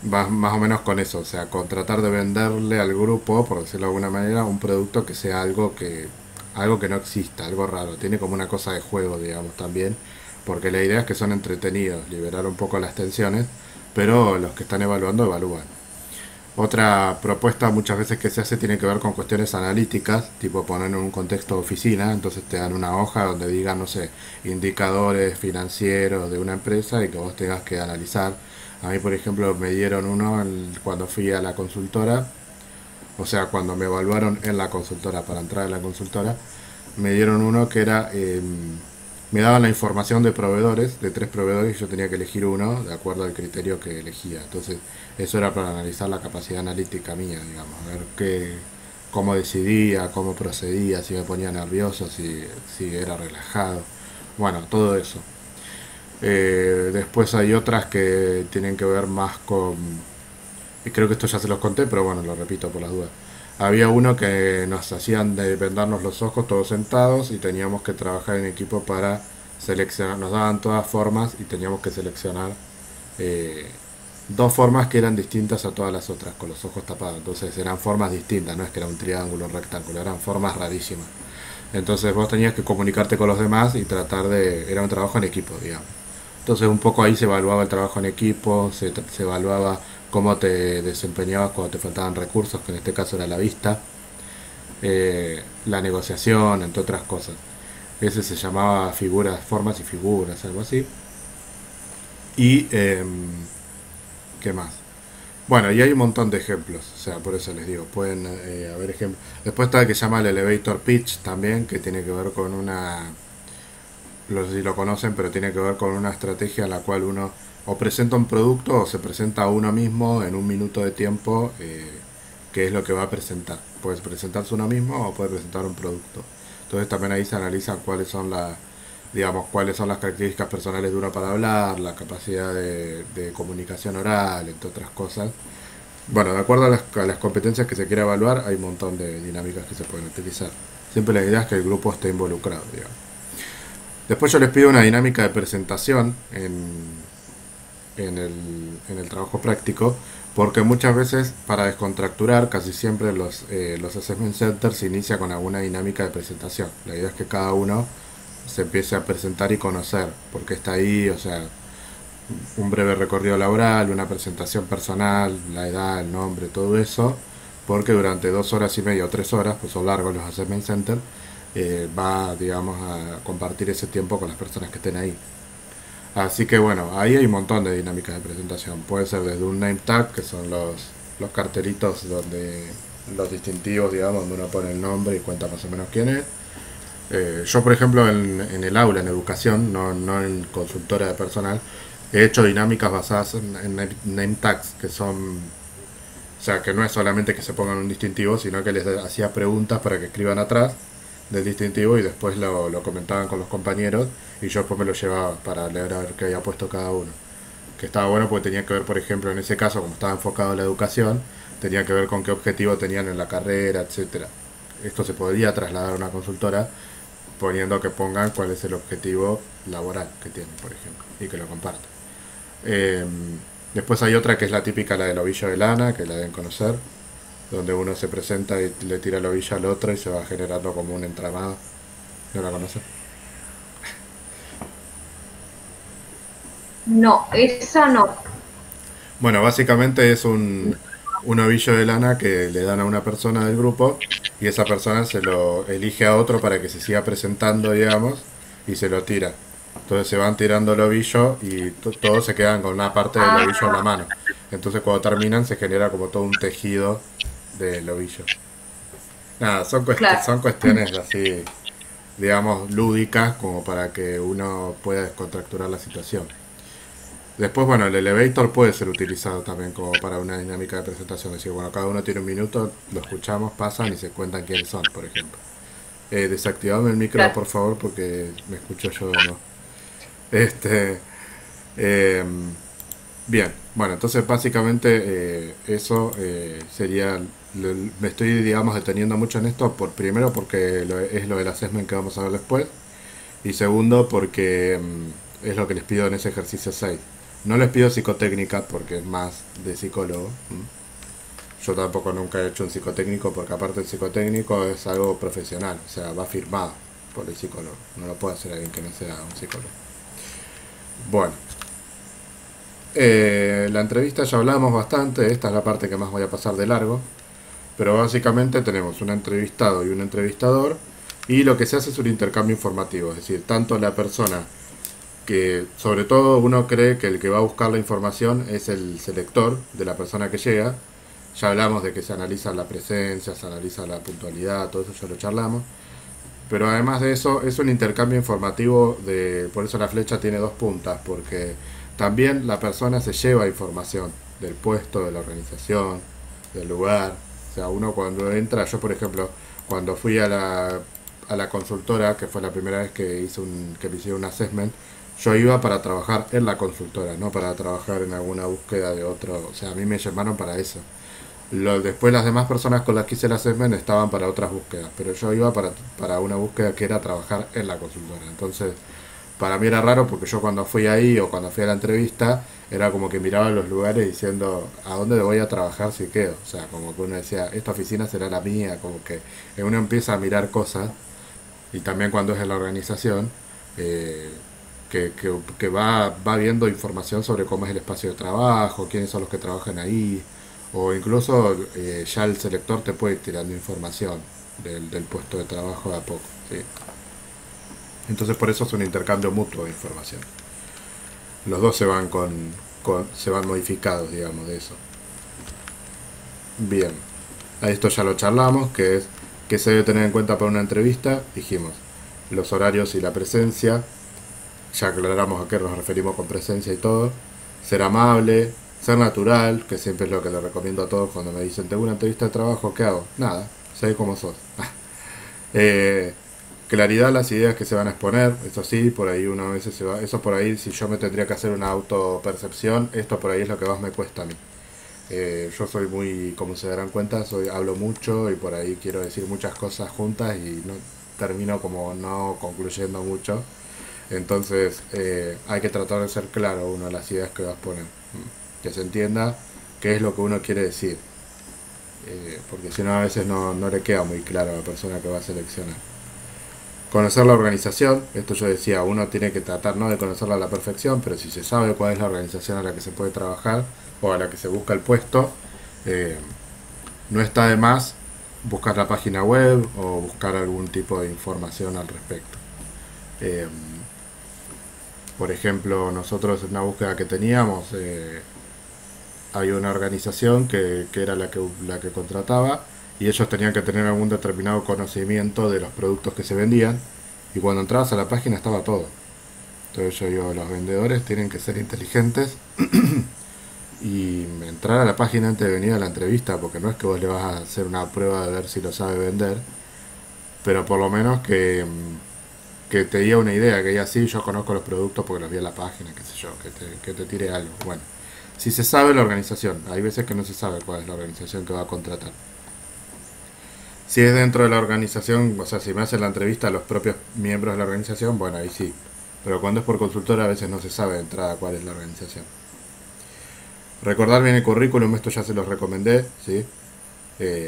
S1: más o menos con eso, o sea, con tratar de venderle al grupo, por decirlo de alguna manera, un producto que sea algo que no exista, algo raro. Tiene como una cosa de juego, digamos, también, porque la idea es que son entretenidos, liberar un poco las tensiones, pero los que están evaluando evalúan. Otra propuesta muchas veces que se hace tiene que ver con cuestiones analíticas, tipo poner en un contexto de oficina, entonces te dan una hoja donde digan, no sé, indicadores financieros de una empresa y que vos tengas que analizar. A mí, por ejemplo, me dieron uno cuando fui a la consultora, o sea, cuando me evaluaron en la consultora para entrar en la consultora, me dieron uno que era, me daban la información de proveedores, de 3 proveedores, y yo tenía que elegir uno de acuerdo al criterio que elegía. Entonces, eso era para analizar la capacidad analítica mía, digamos, a ver cómo decidía, cómo procedía, si me ponía nervioso, si era relajado. Bueno, todo eso. Después hay otras que tienen que ver más con, y creo que esto ya se los conté, pero bueno, lo repito por las dudas. Había uno que nos hacían de vendarnos los ojos todos sentados y teníamos que trabajar en equipo para seleccionar. Nos daban todas formas y teníamos que seleccionar 2 formas que eran distintas a todas las otras, con los ojos tapados. Entonces eran formas distintas, no es que era un triángulo, un rectángulo, eran formas rarísimas. Entonces vos tenías que comunicarte con los demás y tratar de... Era un trabajo en equipo, digamos. Entonces un poco ahí se evaluaba el trabajo en equipo, se evaluaba cómo te desempeñabas cuando te faltaban recursos, que en este caso era la vista, la negociación, entre otras cosas. Ese se llamaba figuras, formas y figuras, algo así. Y, ¿qué más? Bueno, y hay un montón de ejemplos, o sea, por eso les digo, pueden haber ejemplos. Después está el que se llama el elevator pitch también, que tiene que ver con una, no sé si lo conocen, pero tiene que ver con una estrategia en la cual uno o presenta un producto o se presenta a uno mismo en un minuto de tiempo, qué es lo que va a presentar. Puedes presentarse uno mismo o puede presentar un producto. Entonces también ahí se analizan cuáles son las, digamos, cuáles son las características personales de uno para hablar, la capacidad de comunicación oral, entre otras cosas. Bueno, de acuerdo a las competencias que se quiera evaluar, hay un montón de dinámicas que se pueden utilizar. Siempre la idea es que el grupo esté involucrado, digamos. Después yo les pido una dinámica de presentación en el trabajo práctico, porque muchas veces para descontracturar, casi siempre los assessment centers se inicia con alguna dinámica de presentación. La idea es que cada uno se empiece a presentar y conocer por qué está ahí, o sea, un breve recorrido laboral, una presentación personal, la edad, el nombre, todo eso, porque durante 2 horas y media o 3 horas, pues son largos los assessment centers, va, digamos, a compartir ese tiempo con las personas que estén ahí. Así que bueno, ahí hay un montón de dinámicas de presentación. Puede ser desde un name tag, que son los cartelitos donde los distintivos, digamos, donde uno pone el nombre y cuenta más o menos quién es. Yo, por ejemplo, en el aula, en educación, no en consultora de personal, he hecho dinámicas basadas en name tags, que son, o sea, que no es solamente que se pongan un distintivo, sino que les hacía preguntas para que escriban atrás del distintivo y después lo comentaban con los compañeros y yo después me lo llevaba para leer a ver qué había puesto cada uno. Que estaba bueno porque tenía que ver, por ejemplo, en ese caso, como estaba enfocado en la educación, tenía que ver con qué objetivo tenían en la carrera, etcétera. Esto se podría trasladar a una consultora poniendo que pongan cuál es el objetivo laboral que tienen, por ejemplo, y que lo compartan. Eh, Después hay otra que es la típica, la del ovillo de lana, que la deben conocer, donde uno se presenta y le tira el ovillo al otro y se va generando como un entramado. ¿No la conocen?
S2: No, esa no.
S1: Bueno, básicamente es un ovillo de lana que le dan a una persona del grupo y esa persona se lo elige a otro para que se siga presentando, digamos, y se lo tira. Entonces se van tirando el ovillo y todos se quedan con una parte del ovillo en la
S2: Ah,
S1: mano. Entonces cuando terminan se genera como todo un tejido del ovillo. Nada,
S2: claro.
S1: son cuestiones así, digamos, lúdicas como para que uno pueda descontracturar la situación. Después, bueno, el elevator puede ser utilizado también como para una dinámica de presentación. Es decir, bueno, cada uno tiene un minuto, lo escuchamos, pasan y se cuentan quiénes son, por ejemplo. Desactivame el micro,
S2: Claro.
S1: por favor, porque me escucho yo de nuevo. Este, eh, Bien, bueno, entonces básicamente eso sería, me estoy, digamos, deteniendo mucho en esto, por primero porque es lo del assessment que vamos a ver después, y segundo porque es lo que les pido en ese ejercicio 6. No les pido psicotécnica porque es más de psicólogo. Yo tampoco nunca he hecho un psicotécnico porque aparte el psicotécnico es algo profesional, o sea, va firmado por el psicólogo. No lo puede hacer alguien que no sea un psicólogo. Bueno, la entrevista ya hablamos bastante, esta es la parte que más voy a pasar de largo, pero básicamente tenemos un entrevistado y un entrevistador y lo que se hace es un intercambio informativo, es decir, tanto la persona que, sobre todo uno cree que el que va a buscar la información es el selector de la persona que llega, ya hablamos de que se analiza la presencia, se analiza la puntualidad, todo eso ya lo charlamos, pero además de eso, es un intercambio informativo, por eso la flecha tiene dos puntas, porque también la persona se lleva información del puesto, de la organización, del lugar. O sea, uno cuando entra, yo por ejemplo, cuando fui a la consultora, que fue la primera vez que que me hicieron un assessment, yo iba para trabajar en la consultora, no para trabajar en alguna búsqueda de otro. O sea, a mí me llamaron para eso. Después las demás personas con las que hice el assessment estaban para otras búsquedas, pero yo iba para una búsqueda que era trabajar en la consultora. Entonces, para mí era raro porque yo cuando fui ahí o cuando fui a la entrevista, era como que miraba los lugares diciendo, ¿a dónde voy a trabajar si quedo? O sea, como que uno decía, esta oficina será la mía, como que uno empieza a mirar cosas, y también cuando es en la organización, eh, que va viendo información sobre cómo es el espacio de trabajo, quiénes son los que trabajan ahí, o incluso ya el selector te puede ir tirando información del puesto de trabajo de a poco. ¿Sí? Entonces por eso es un intercambio mutuo de información. Los dos se van se van modificados, digamos, de eso. Bien, a esto ya lo charlamos, que es que se debe tener en cuenta para una entrevista. Dijimos los horarios y la presencia, ya aclaramos a qué nos referimos con presencia y todo. Ser amable, ser natural, que siempre es lo que le recomiendo a todos cuando me dicen tengo una entrevista de trabajo, ¿qué hago? Nada, sé cómo sos. Eh, claridad las ideas que se van a exponer, eso sí, por ahí uno a veces se va, eso por ahí si yo me tendría que hacer una autopercepción, esto por ahí es lo que más me cuesta a mí. Yo soy muy, como se darán cuenta, hablo mucho y por ahí quiero decir muchas cosas juntas y no termino como no concluyendo mucho. Entonces hay que tratar de ser claro uno de las ideas que vas a poner, que se entienda qué es lo que uno quiere decir, porque si no a veces no le queda muy claro a la persona que va a seleccionar. Conocer la organización, esto yo decía, uno tiene que tratar no de conocerla a la perfección, pero si se sabe cuál es la organización a la que se puede trabajar o a la que se busca el puesto, eh, no está de más buscar la página web o buscar algún tipo de información al respecto. Eh, por ejemplo, nosotros en una búsqueda que teníamos, había una organización que era la que contrataba y ellos tenían que tener algún determinado conocimiento de los productos que se vendían y cuando entrabas a la página estaba todo. Entonces yo digo, los vendedores tienen que ser inteligentes y entrar a la página antes de venir a la entrevista, porque no es que vos le vas a hacer una prueba de ver si lo sabe vender, pero por lo menos que te diga una idea, que diga sí, yo conozco los productos porque los vi en la página, qué sé yo, que te tire algo. Bueno, si se sabe la organización, hay veces que no se sabe cuál es la organización que va a contratar. Si es dentro de la organización, o sea, si me hacen la entrevista a los propios miembros de la organización, bueno, ahí sí. Pero cuando es por consultora a veces no se sabe de entrada cuál es la organización. Recordar bien el currículum, esto ya se los recomendé, ¿sí?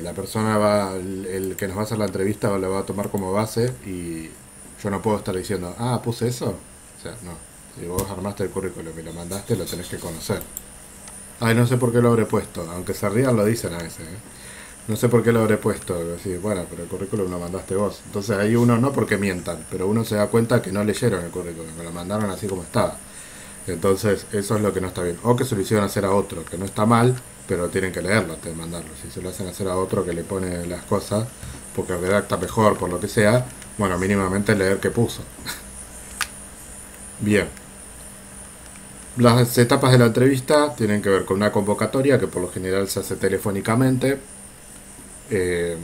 S1: La persona va, el que nos va a hacer la entrevista lo va a tomar como base y yo no puedo estar diciendo, ah, puse eso. O sea, no. Si vos armaste el currículum y lo mandaste, lo tenés que conocer. Ay, no sé por qué lo habré puesto, aunque se rían lo dicen a veces, ¿eh? No sé por qué lo habré puesto. Decir, bueno, pero el currículum lo mandaste vos. Entonces ahí uno, no porque mientan, pero uno se da cuenta que no leyeron el currículum, que lo mandaron así como estaba. Entonces eso es lo que no está bien. O que se lo hicieron hacer a otro, que no está mal, pero tienen que leerlo antes de mandarlo. Si se lo hacen hacer a otro que le pone las cosas, porque redacta mejor, por lo que sea, bueno, mínimamente leer qué puso. Bien. Las etapas de la entrevista tienen que ver con una convocatoria que por lo general se hace telefónicamente, eh,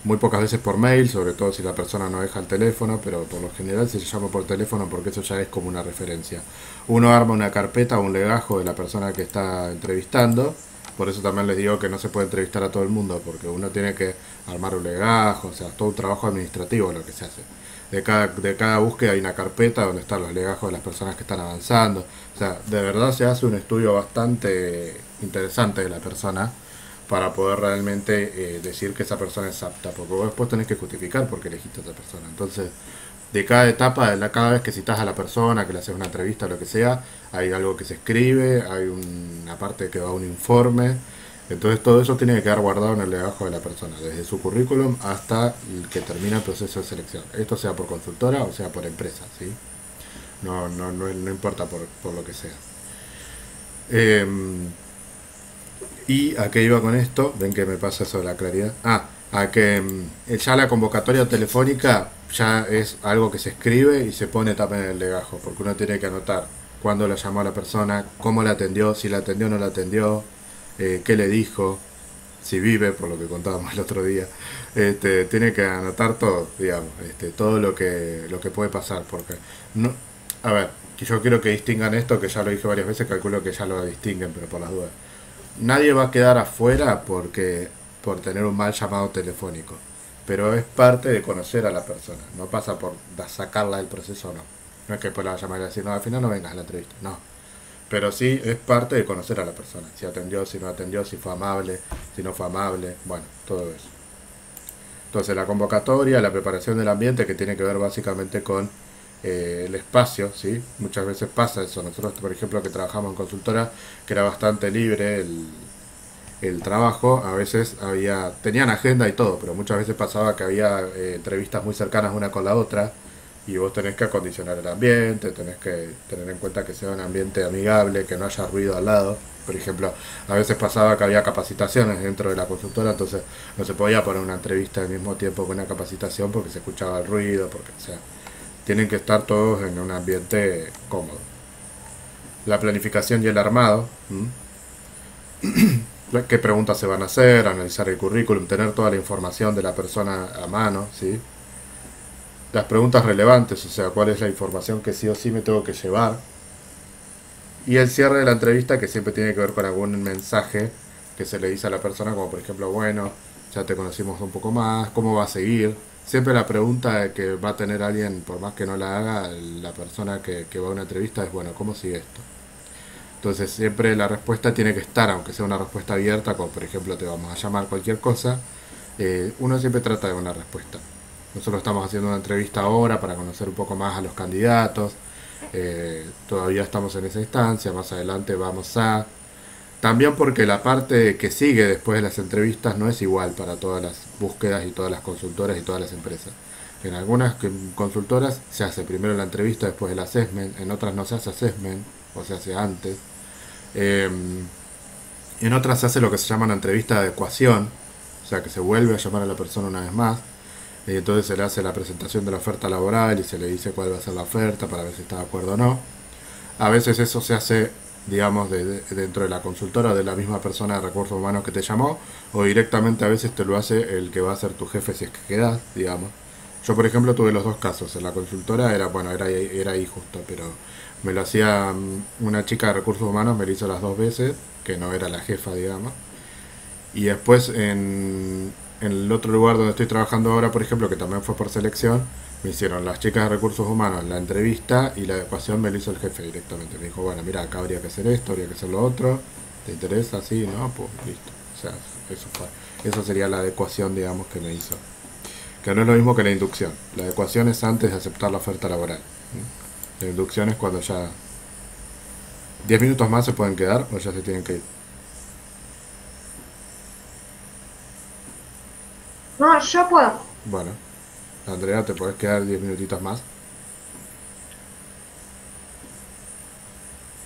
S1: muy pocas veces por mail, sobre todo si la persona no deja el teléfono, pero por lo general se llama por teléfono porque eso ya es como una referencia. Uno arma una carpeta o un legajo de la persona que está entrevistando, por eso también les digo que no se puede entrevistar a todo el mundo, porque uno tiene que armar un legajo, o sea, todo un trabajo administrativo lo que se hace. De cada búsqueda hay una carpeta donde están los legajos de las personas que están avanzando. O sea, de verdad se hace un estudio bastante interesante de la persona para poder realmente decir que esa persona es apta, porque vos después tenés que justificar por qué elegiste a esa persona. Entonces, de cada etapa, cada vez que citas a la persona, que le haces una entrevista o lo que sea, hay algo que se escribe, hay una parte que va a un informe. Entonces todo eso tiene que quedar guardado en el legajo de la persona, desde su currículum hasta el que termina el proceso de selección. Esto sea por consultora o sea por empresa, ¿sí? No importa por lo que sea. Eh, ¿Y a qué iba con esto? Ven que me pasa sobre la claridad. A que ya la convocatoria telefónica ya es algo que se escribe y se pone también en el legajo, porque uno tiene que anotar cuándo la llamó a la persona, cómo la atendió, si la atendió o no la atendió, qué le dijo, si vive, por lo que contábamos el otro día. Tiene que anotar todo, digamos, todo lo que puede pasar, porque no, a ver, que yo quiero que distingan esto, que ya lo dije varias veces, calculo que ya lo distinguen, pero por las dudas. Nadie va a quedar afuera por tener un mal llamado telefónico, pero es parte de conocer a la persona, no pasa por sacarla del proceso o no. No es que después la va a llamar y decir, no, al final no vengas a la entrevista, no. Pero sí es parte de conocer a la persona, si atendió, si no atendió, si fue amable, si no fue amable, bueno, todo eso. Entonces la convocatoria, la preparación del ambiente, que tiene que ver básicamente con el espacio, ¿sí? Muchas veces pasa eso. Nosotros, por ejemplo, que trabajamos en consultora, que era bastante libre el trabajo, a veces tenían agenda y todo, pero muchas veces pasaba que había entrevistas muy cercanas una con la otra, Y vos tenés que acondicionar el ambiente, tenés que tener en cuenta que sea un ambiente amigable, que no haya ruido al lado. Por ejemplo, a veces pasaba que había capacitaciones dentro de la consultora, entonces no se podía poner una entrevista al mismo tiempo que una capacitación porque se escuchaba el ruido, porque, o sea, tienen que estar todos en un ambiente cómodo. La planificación y el armado, qué preguntas se van a hacer, analizar el currículum, tener toda la información de la persona a mano, ¿sí? Las preguntas relevantes, o sea, cuál es la información que sí o sí me tengo que llevar. Y el cierre de la entrevista, que siempre tiene que ver con algún mensaje que se le dice a la persona, como por ejemplo, bueno, ya te conocimos un poco más, ¿cómo va a seguir? Siempre la pregunta que va a tener alguien, por más que no la haga, la persona que va a una entrevista es, bueno, ¿cómo sigue esto? Entonces siempre la respuesta tiene que estar, aunque sea una respuesta abierta, como por ejemplo te vamos a llamar cualquier cosa, uno siempre trata de una respuesta. Nosotros estamos haciendo una entrevista ahora para conocer un poco más a los candidatos. Todavía estamos en esa instancia, más adelante vamos a... También porque la parte que sigue después de las entrevistas no es igual para todas las búsquedas y todas las consultoras y todas las empresas. En algunas consultoras se hace primero la entrevista, después el assessment, en otras no se hace assessment, o se hace antes. Eh, en otras se hace lo que se llama una entrevista de adecuación, o sea que se vuelve a llamar a la persona una vez más. Y entonces se le hace la presentación de la oferta laboral y se le dice cuál va a ser la oferta para ver si está de acuerdo o no. A veces eso se hace, digamos, dentro de la consultora o de la misma persona de recursos humanos que te llamó, o directamente a veces te lo hace el que va a ser tu jefe si es que quedas, digamos. Yo, por ejemplo, tuve los dos casos. En la consultora era, bueno, era ahí justo, pero me lo hacía una chica de recursos humanos, me lo hizo las dos veces, que no era la jefa, digamos. Y después en el otro lugar donde estoy trabajando ahora, por ejemplo, que también fue por selección, me hicieron las chicas de recursos humanos la entrevista y la adecuación me lo hizo el jefe directamente. Me dijo, bueno, mira, acá habría que hacer esto, habría que hacer lo otro. ¿Te interesa? Sí, ¿no? Pues listo. O sea, eso fue. Eso sería la adecuación, digamos, que me hizo. Que no es lo mismo que la inducción. La adecuación es antes de aceptar la oferta laboral. La inducción es cuando ya 10 minutos más se pueden quedar o ya se tienen que ir.
S2: No, yo puedo.
S1: Bueno, Andrea, ¿te podés quedar 10 minutitos más?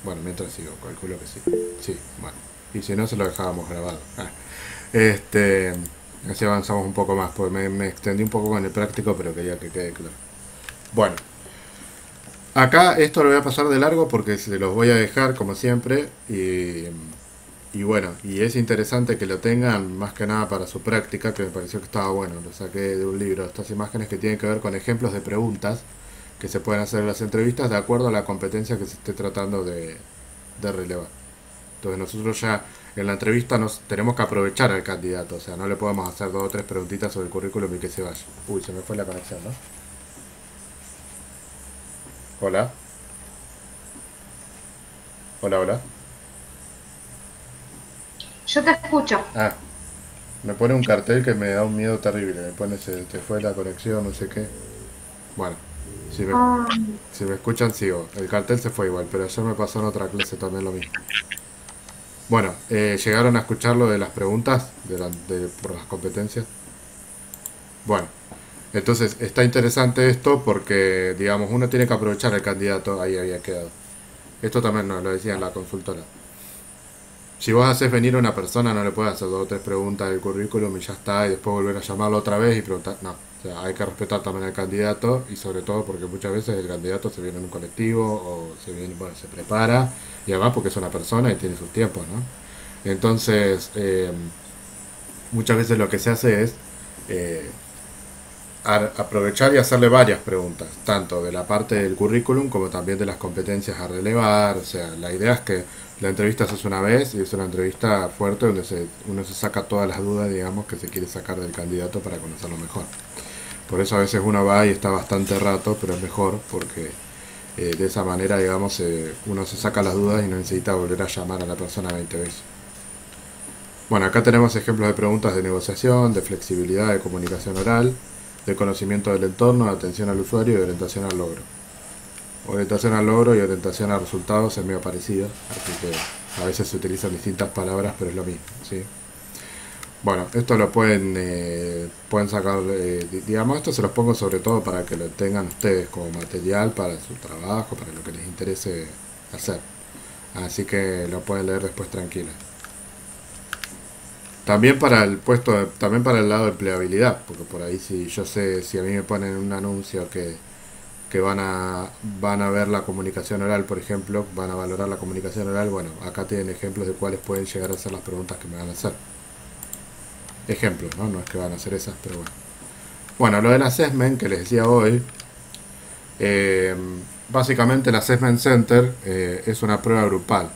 S1: Bueno, mientras sigo, calculo que sí. Sí, bueno. Y si no, se lo dejábamos grabado. Este, así avanzamos un poco más, porque me extendí un poco con el práctico, pero quería que quede claro. Bueno, acá esto lo voy a pasar de largo porque se los voy a dejar como siempre y bueno, y es interesante que lo tengan más que nada para su práctica, que me pareció que estaba bueno, lo saqué de un libro, estas imágenes que tienen que ver con ejemplos de preguntas que se pueden hacer en las entrevistas de acuerdo a la competencia que se esté tratando de relevar. Entonces nosotros ya en la entrevista nos tenemos que aprovechar al candidato, o sea, no le podemos hacer dos o tres preguntitas sobre el currículum y que se vaya. Uy, se me fue la conexión, ¿no? Hola, hola, hola.
S2: Yo te escucho.
S1: Ah, me pone un cartel que me da un miedo terrible, me pone se te fue la conexión, no sé qué. Bueno, si me,
S2: Ah,
S1: si me escuchan sigo. El cartel se fue igual, pero ayer me pasó en otra clase también lo mismo. Bueno, llegaron a escuchar lo de las preguntas por las competencias. Bueno, entonces está interesante esto porque, digamos, uno tiene que aprovechar al candidato, ahí había quedado. Esto también nos lo decía en la consultora. Si vos haces venir a una persona, no le puedes hacer dos o tres preguntas del currículum y ya está, y después volver a llamarlo otra vez y preguntar. No, o sea, hay que respetar también al candidato y sobre todo porque muchas veces el candidato se viene en un colectivo o se viene, bueno, se prepara y además porque es una persona y tiene sus tiempos, ¿no? Entonces, muchas veces lo que se hace es eh, aprovechar y hacerle varias preguntas, tanto de la parte del currículum como también de las competencias a relevar. O sea, la idea es que la entrevista se hace una vez y es una entrevista fuerte donde uno se saca todas las dudas, digamos, que se quiere sacar del candidato para conocerlo mejor. Por eso a veces uno va y está bastante rato, pero es mejor porque de esa manera, digamos, uno se saca las dudas y no necesita volver a llamar a la persona 20 veces. Bueno, acá tenemos ejemplos de preguntas de negociación, de flexibilidad, de comunicación oral, de conocimiento del entorno, de atención al usuario y de orientación al logro. Orientación al logro y orientación a resultados es medio parecido, así que a veces se utilizan distintas palabras, pero es lo mismo, ¿sí? Bueno, esto lo pueden sacar, digamos, esto se los pongo sobre todo para que lo tengan ustedes como material para su trabajo, para lo que les interese hacer. Así que lo pueden leer después tranquila. También para el puesto, también para el lado de empleabilidad, porque por ahí si yo sé, si a mí me ponen un anuncio que van a ver la comunicación oral, por ejemplo, van a valorar la comunicación oral, bueno, acá tienen ejemplos de cuáles pueden llegar a ser las preguntas que me van a hacer. Ejemplos, ¿no? No es que van a hacer esas, pero bueno. Bueno, lo del assessment que les decía hoy, eh, básicamente el Assessment Center es una prueba grupal.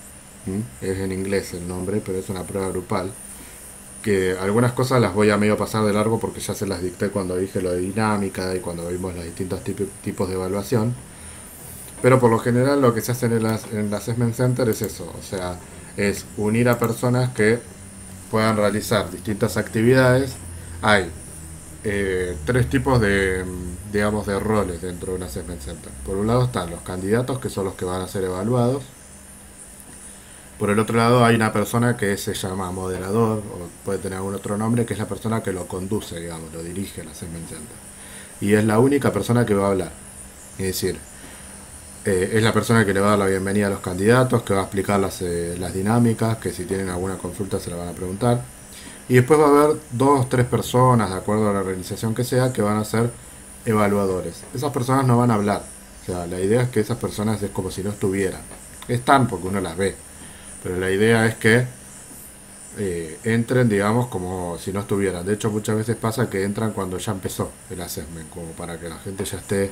S1: Es en inglés el nombre, pero es una prueba grupal. Que algunas cosas las voy a medio pasar de largo porque ya se las dicté cuando dije lo de dinámica y cuando vimos los distintos tipos de evaluación. Pero por lo general lo que se hace en el Assessment Center es eso, o sea, es unir a personas que puedan realizar distintas actividades. Hay tres tipos de, digamos, de roles dentro de un Assessment Center. Por un lado están los candidatos, que son los que van a ser evaluados. Por el otro lado hay una persona que se llama moderador, o puede tener algún otro nombre, que es la persona que lo conduce, digamos, lo dirige el Assessment Center. Y es la única persona que va a hablar. Es decir, es la persona que le va a dar la bienvenida a los candidatos, que va a explicar las dinámicas, que si tienen alguna consulta se la van a preguntar. Y después va a haber dos o tres personas, de acuerdo a la organización que sea, que van a ser evaluadores. Esas personas no van a hablar. O sea, la idea es que esas personas es como si no estuvieran. Están porque uno las ve. Pero la idea es que entren, digamos, como si no estuvieran. De hecho, muchas veces pasa que entran cuando ya empezó el assessment, como para que la gente ya esté,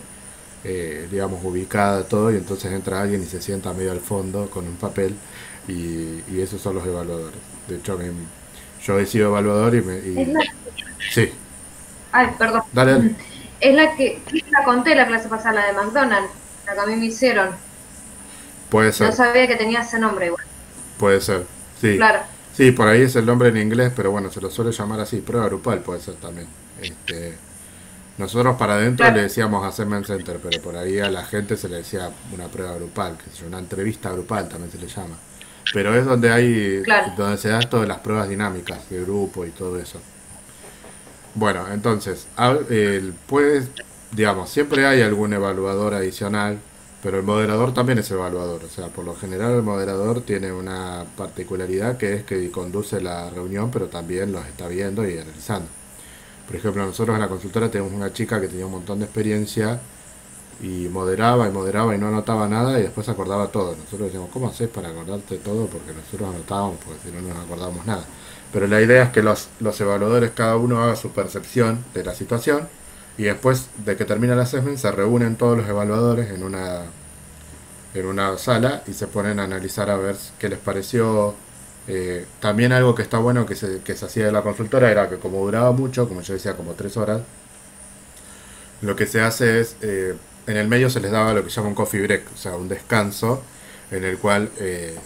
S1: digamos, ubicada todo, y entonces entra alguien y se sienta medio al fondo con un papel, y esos son los evaluadores. De hecho, yo he sido evaluador
S2: Es la...
S1: sí,
S2: Ay, perdón.
S1: dale, dale.
S2: Es la que la conté la clase pasada, la de McDonald's, la que a mí me hicieron.
S1: Puede
S2: No
S1: ser,
S2: sabía que tenía ese nombre igual.
S1: puede ser, sí.
S2: Claro,
S1: Sí, por ahí es el nombre en inglés, pero bueno, se lo suele llamar así. Prueba grupal puede ser también. Nosotros para adentro le
S2: claro,
S1: decíamos Assessment Center, pero por ahí a la gente se le decía una prueba grupal, que es una entrevista grupal también se le llama. Pero es
S2: claro.
S1: donde se dan todas las pruebas dinámicas de grupo y todo eso. Bueno, entonces, pues, digamos, siempre hay algún evaluador adicional, pero el moderador también es evaluador. O sea, por lo general el moderador tiene una particularidad que es que conduce la reunión, pero también los está viendo y analizando. Por ejemplo, nosotros en la consultora tenemos una chica que tenía un montón de experiencia y moderaba y no anotaba nada y después acordaba todo. Nosotros decíamos, ¿cómo haces para acordarte todo? Porque nosotros anotábamos, porque si no nos acordábamos nada. Pero la idea es que los evaluadores cada uno haga su percepción de la situación y después de que termina el assessment se reúnen todos los evaluadores en una sala y se ponen a analizar a ver qué les pareció. También algo que está bueno que se hacía de la consultora era que como duraba mucho, como yo decía, como 3 horas, lo que se hace es, en el medio se les daba lo que se llama un coffee break, o sea, un descanso en el cual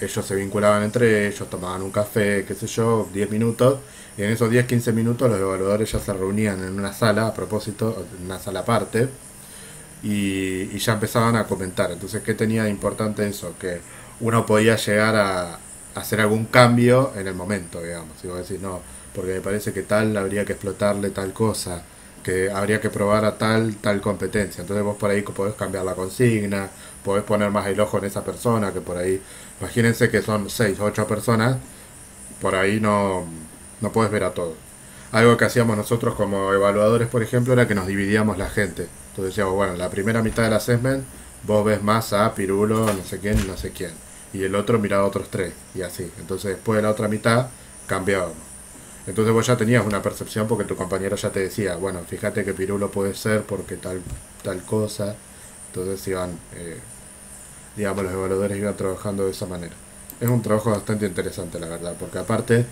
S1: ellos se vinculaban entre ellos, tomaban un café, qué sé yo, 10 minutos, y en esos 10 15 minutos los evaluadores ya se reunían en una sala, a propósito, en una sala aparte, y ya empezaban a comentar. Entonces, ¿qué tenía de importante eso? Que uno podía llegar a hacer algún cambio en el momento, digamos. Si vos decís, no, porque me parece que tal habría que explotarle tal cosa, que habría que probar a tal competencia. Entonces vos por ahí podés cambiar la consigna, podés poner más el ojo en esa persona, que por ahí, imagínense que son 6 o 8 personas, por ahí no podés ver a todos. Algo que hacíamos nosotros como evaluadores, por ejemplo, era que nos dividíamos la gente. Entonces decíamos, bueno, la primera mitad del assessment vos ves más a Pirulo, no sé quién, no sé quién. Y el otro miraba a otros tres, y así. Entonces después de la otra mitad cambiábamos. Entonces vos ya tenías una percepción porque tu compañero ya te decía, bueno, fíjate que Pirulo puede ser porque tal cosa. Entonces iban, digamos, los evaluadores iban trabajando de esa manera. Es un trabajo bastante interesante, la verdad, porque aparte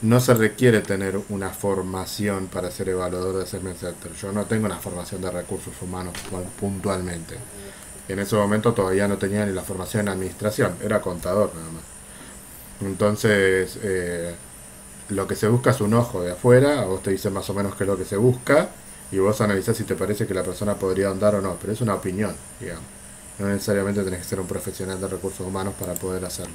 S1: no se requiere tener una formación para ser evaluador de Assessment Center. Yo no tengo una formación de recursos humanos puntualmente. En ese momento todavía no tenía ni la formación en administración, era contador nada más. Entonces, lo que se busca es un ojo de afuera, a vos te dicen más o menos qué es lo que se busca, y vos analizás si te parece que la persona podría andar o no, pero es una opinión, digamos. No necesariamente tenés que ser un profesional de recursos humanos para poder hacerlo.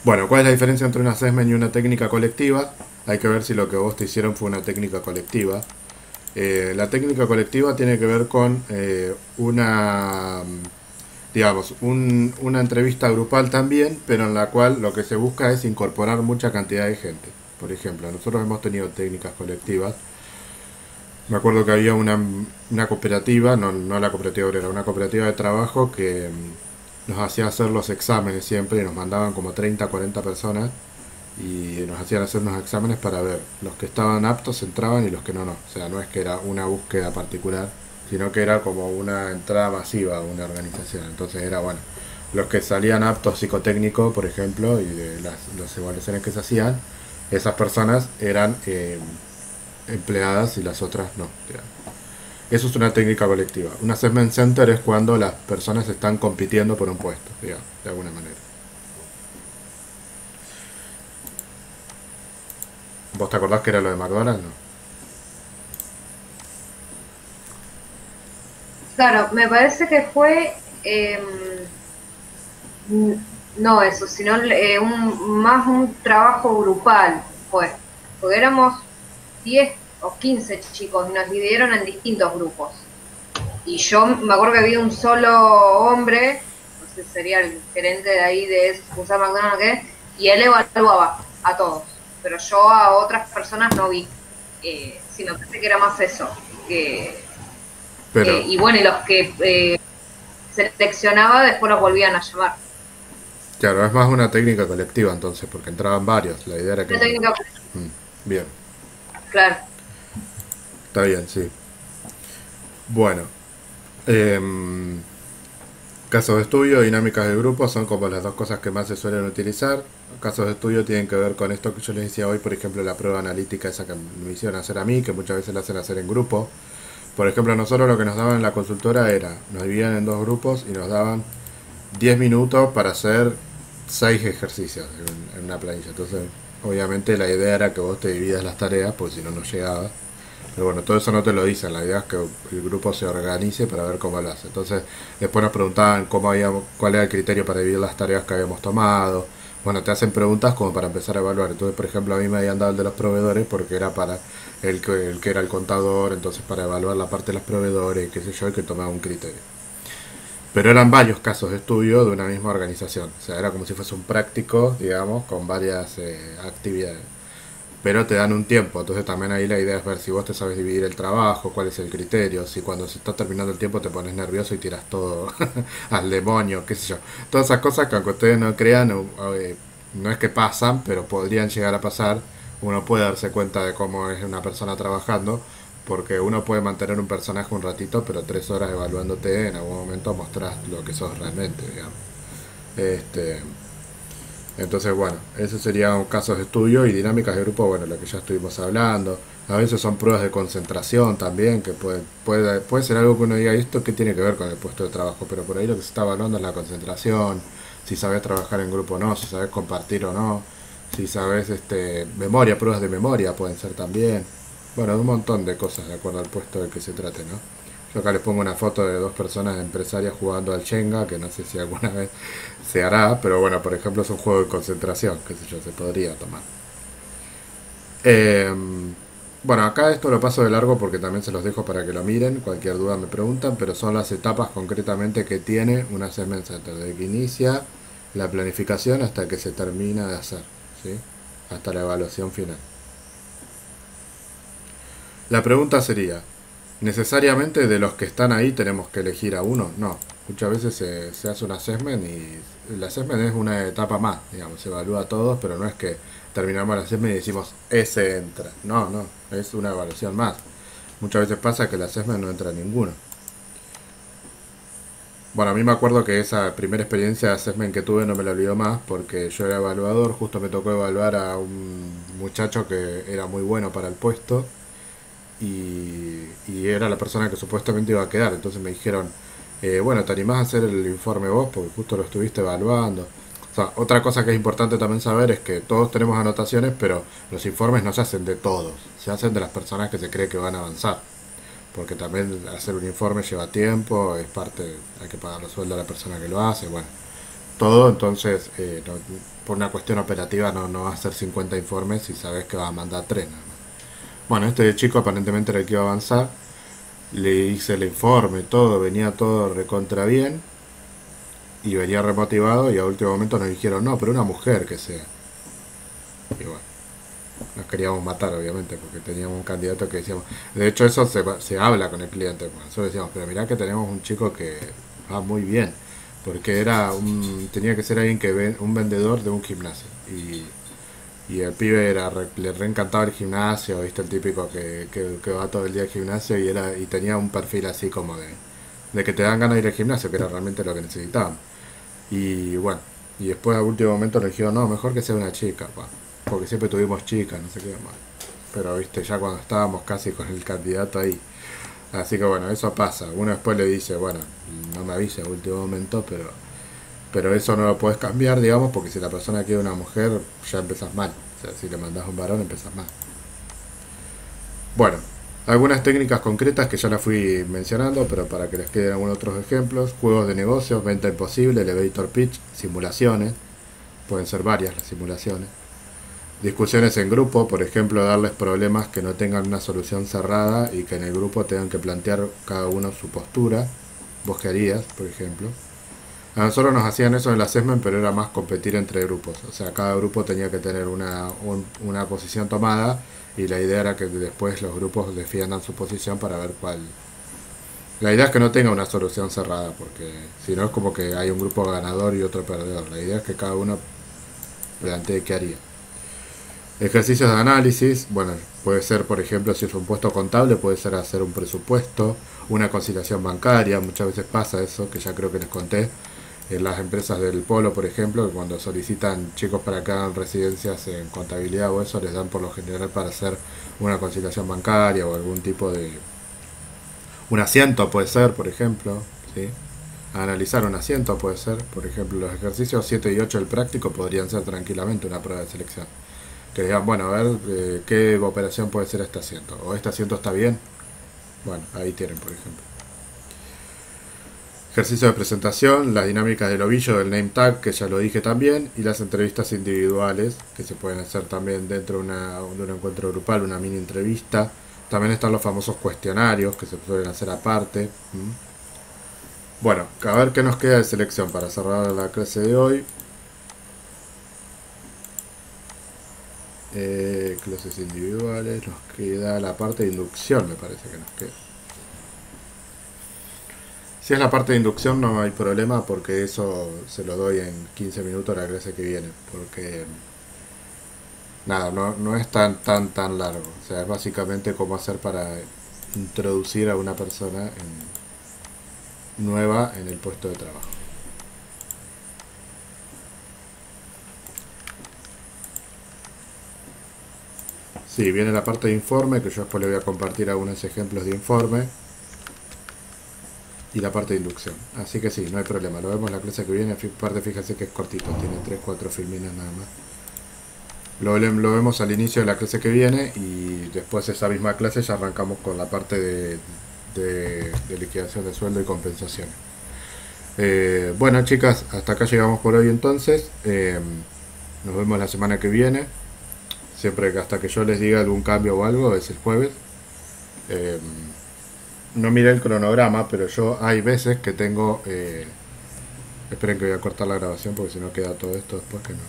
S1: Bueno, ¿cuál es la diferencia entre un assessment y una técnica colectiva? hay que ver si lo que vos te hicieron fue una técnica colectiva. La técnica colectiva tiene que ver con digamos, una entrevista grupal también, pero en la cual lo que se busca es incorporar mucha cantidad de gente. Por ejemplo, nosotros hemos tenido técnicas colectivas. Me acuerdo que había una cooperativa, no la cooperativa obrera, una cooperativa de trabajo que nos hacía hacer los exámenes siempre y nos mandaban como 30, 40 personas y nos hacían hacer unos exámenes para ver los que estaban aptos entraban y los que no, no. O sea, no es que era una búsqueda particular, sino que era como una entrada masiva a una organización. Entonces era, bueno, los que salían aptos psicotécnico, por ejemplo, y de las evaluaciones que se hacían, esas personas eran empleadas y las otras no. Digamos. Eso es una técnica colectiva. Un assessment center es cuando las personas están compitiendo por un puesto, digamos, de alguna manera. ¿Vos te acordás que era lo de McDonald's? No.
S2: Claro, me parece que fue, no eso, sino más un trabajo grupal, pues, porque éramos 10 o 15 chicos y nos dividieron en distintos grupos. Y yo me acuerdo que había un solo hombre, no sé, sería el gerente de ahí de usar McDonald's, ¿qué? Y él evaluaba a todos, pero yo a otras personas no vi. Sí, me parece que era más eso.
S1: Pero,
S2: Y bueno, y los que seleccionaba después los volvían a llamar.
S1: claro, es más una técnica colectiva entonces, porque entraban varios. La idea era que
S2: La técnica,
S1: Bien,
S2: claro.
S1: está bien, sí. Bueno, em, casos de estudio, dinámicas de grupo son como las dos cosas que más se suelen utilizar. Casos de estudio tienen que ver con esto que yo les decía hoy, por ejemplo, la prueba analítica esa que me hicieron hacer a mí, que muchas veces la hacen hacer en grupo. Por ejemplo, nosotros lo que nos daban en la consultora era, nos dividían en dos grupos y nos daban 10 minutos para hacer 6 ejercicios en una planilla. Entonces, obviamente la idea era que vos te dividas las tareas, porque si no, no llegabas. Pero bueno, todo eso no te lo dicen, la idea es que el grupo se organice para ver cómo lo hace. Entonces, después nos preguntaban cuál era el criterio para dividir las tareas que habíamos tomado. Bueno, te hacen preguntas como para empezar a evaluar. Entonces, por ejemplo, a mí me habían dado el de los proveedores porque era para el que era el contador, entonces para evaluar la parte de los proveedores, y qué sé yo, y que tomaba un criterio. Pero eran varios casos de estudio de una misma organización. O sea, era como si fuese un práctico, digamos, con varias actividades. Pero te dan un tiempo, entonces también ahí la idea es ver si vos te sabes dividir el trabajo, cuál es el criterio, si cuando se está terminando el tiempo te pones nervioso y tiras todo al demonio, qué sé yo. Todas esas cosas que aunque ustedes no crean, no es que pasan, pero podrían llegar a pasar. Uno puede darse cuenta de cómo es una persona trabajando, porque uno puede mantener un personaje un ratito, pero 3 horas evaluándote, en algún momento mostrás lo que sos realmente, digamos. Este, entonces, bueno, eso sería un caso de estudio y dinámicas de grupo, bueno, lo que ya estuvimos hablando. A veces son pruebas de concentración también, que puede ser algo que uno diga, esto que tiene que ver con el puesto de trabajo, pero por ahí lo que se está evaluando es la concentración, si sabes trabajar en grupo o no, si sabes compartir o no, si sabes memoria, pruebas de memoria pueden ser también. Bueno, un montón de cosas de acuerdo al puesto del que se trate, ¿no? Yo acá les pongo una foto de dos personas empresarias jugando al Shenga, que no sé si alguna vez se hará, pero bueno, por ejemplo es un juego de concentración, qué sé yo, se podría tomar. Eh, bueno, acá esto lo paso de largo porque también se los dejo para que lo miren, cualquier duda me preguntan, pero son las etapas concretamente que tiene un assessment center, desde que inicia la planificación hasta que se termina de hacer, ¿sí? Hasta la evaluación final. La pregunta sería, ¿necesariamente de los que están ahí tenemos que elegir a uno? No. Muchas veces se hace un assessment y el assessment es una etapa más, digamos, se evalúa a todos, pero no es que terminamos el assessment y decimos, ese entra. No, no, es una evaluación más. Muchas veces pasa que el assessment no entra ninguno. Bueno, a mí me acuerdo que esa primera experiencia de assessment que tuve no me la olvido más porque yo era evaluador, justo me tocó evaluar a un muchacho que era muy bueno para el puesto y era la persona que supuestamente iba a quedar. Entonces me dijeron, bueno, ¿te animás a hacer el informe vos? Porque justo lo estuviste evaluando. O sea, otra cosa que es importante también saber es que todos tenemos anotaciones, pero los informes no se hacen de todos, se hacen de las personas que se cree que van a avanzar. Porque también hacer un informe lleva tiempo, es parte, hay que pagar los sueldos a la persona que lo hace, bueno. todo, entonces por una cuestión operativa no va a hacer 50 informes si sabes que va a mandar 3 nada más. Bueno, este chico aparentemente era el que iba a avanzar, le hice el informe, todo, venía todo recontra bien y venía remotivado y a último momento nos dijeron, no, pero una mujer que sea. Y bueno, nos queríamos matar obviamente porque teníamos un candidato que decíamos, de hecho eso se habla con el cliente, pues. Nosotros decíamos, pero mirá que tenemos un chico que va muy bien, porque tenía que ser alguien un vendedor de un gimnasio y el pibe le reencantaba el gimnasio, viste, el típico que va todo el día al gimnasio y tenía un perfil así como de que te dan ganas de ir al gimnasio, que era realmente lo que necesitábamos. Y bueno, y después a último momento nos dijeron, no, mejor que sea una chica, pa, porque siempre tuvimos chicas, no sé qué más. Pero viste, ya cuando estábamos casi con el candidato ahí. Así que bueno, eso pasa. Uno después le dice, bueno, no me avise a último momento, pero eso no lo puedes cambiar, digamos, porque si la persona quiere una mujer, ya empezás mal. O sea, si le mandás un varón, empezás mal. Bueno, algunas técnicas concretas que ya las fui mencionando, pero para que les queden algunos otros ejemplos. Juegos de negocios, venta imposible, elevator pitch, simulaciones. Pueden ser varias las simulaciones. Discusiones en grupo, por ejemplo, darles problemas que no tengan una solución cerrada y que en el grupo tengan que plantear cada uno su postura. ¿Vos qué harías, por ejemplo? A nosotros nos hacían eso en el assessment, pero era más competir entre grupos. O sea, cada grupo tenía que tener una posición tomada y la idea era que después los grupos defiendan su posición para ver cuál. La idea es que no tenga una solución cerrada, porque si no es como que hay un grupo ganador y otro perdedor. La idea es que cada uno plantee qué haría. Ejercicios de análisis, bueno, puede ser, por ejemplo, si es un puesto contable, puede ser hacer un presupuesto, una conciliación bancaria, muchas veces pasa eso, que ya creo que les conté, en las empresas del polo, por ejemplo, que cuando solicitan chicos para que hagan residencias en contabilidad o eso, les dan por lo general para hacer una conciliación bancaria o algún tipo de. Un asiento puede ser, por ejemplo, ¿sí? Analizar un asiento puede ser, por ejemplo, los ejercicios 7 y 8 del práctico podrían ser tranquilamente una prueba de selección. Que digan, bueno, a ver qué operación puede ser este asiento. O este asiento está bien. Bueno, ahí tienen, por ejemplo. Ejercicio de presentación, las dinámicas del ovillo, del name tag, que ya lo dije también, y las entrevistas individuales, que se pueden hacer también dentro de un encuentro grupal, una mini entrevista. También están los famosos cuestionarios, que se pueden hacer aparte. Bueno, a ver qué nos queda de selección para cerrar la clase de hoy. Clases individuales, nos queda la parte de inducción, me parece que nos queda. Si es la parte de inducción no hay problema porque eso se lo doy en 15 minutos la clase que viene, porque nada, no es tan largo. O sea, es básicamente cómo hacer para introducir a una persona nueva en el puesto de trabajo. Sí, viene la parte de informe, que yo después le voy a compartir algunos ejemplos de informe. Y la parte de inducción. Así que sí, no hay problema. Lo vemos la clase que viene. Aparte, fíjense que es cortito. Tiene 3-4 filminas nada más. Lo vemos al inicio de la clase que viene. Y después de esa misma clase ya arrancamos con la parte de liquidación de sueldo y compensación. Bueno, chicas, hasta acá llegamos por hoy entonces. Nos vemos la semana que viene. Siempre que hasta que yo les diga algún cambio o algo, es el jueves. No miré el cronograma, pero yo hay veces que tengo. Esperen que voy a cortar la grabación porque si no queda todo esto después que no.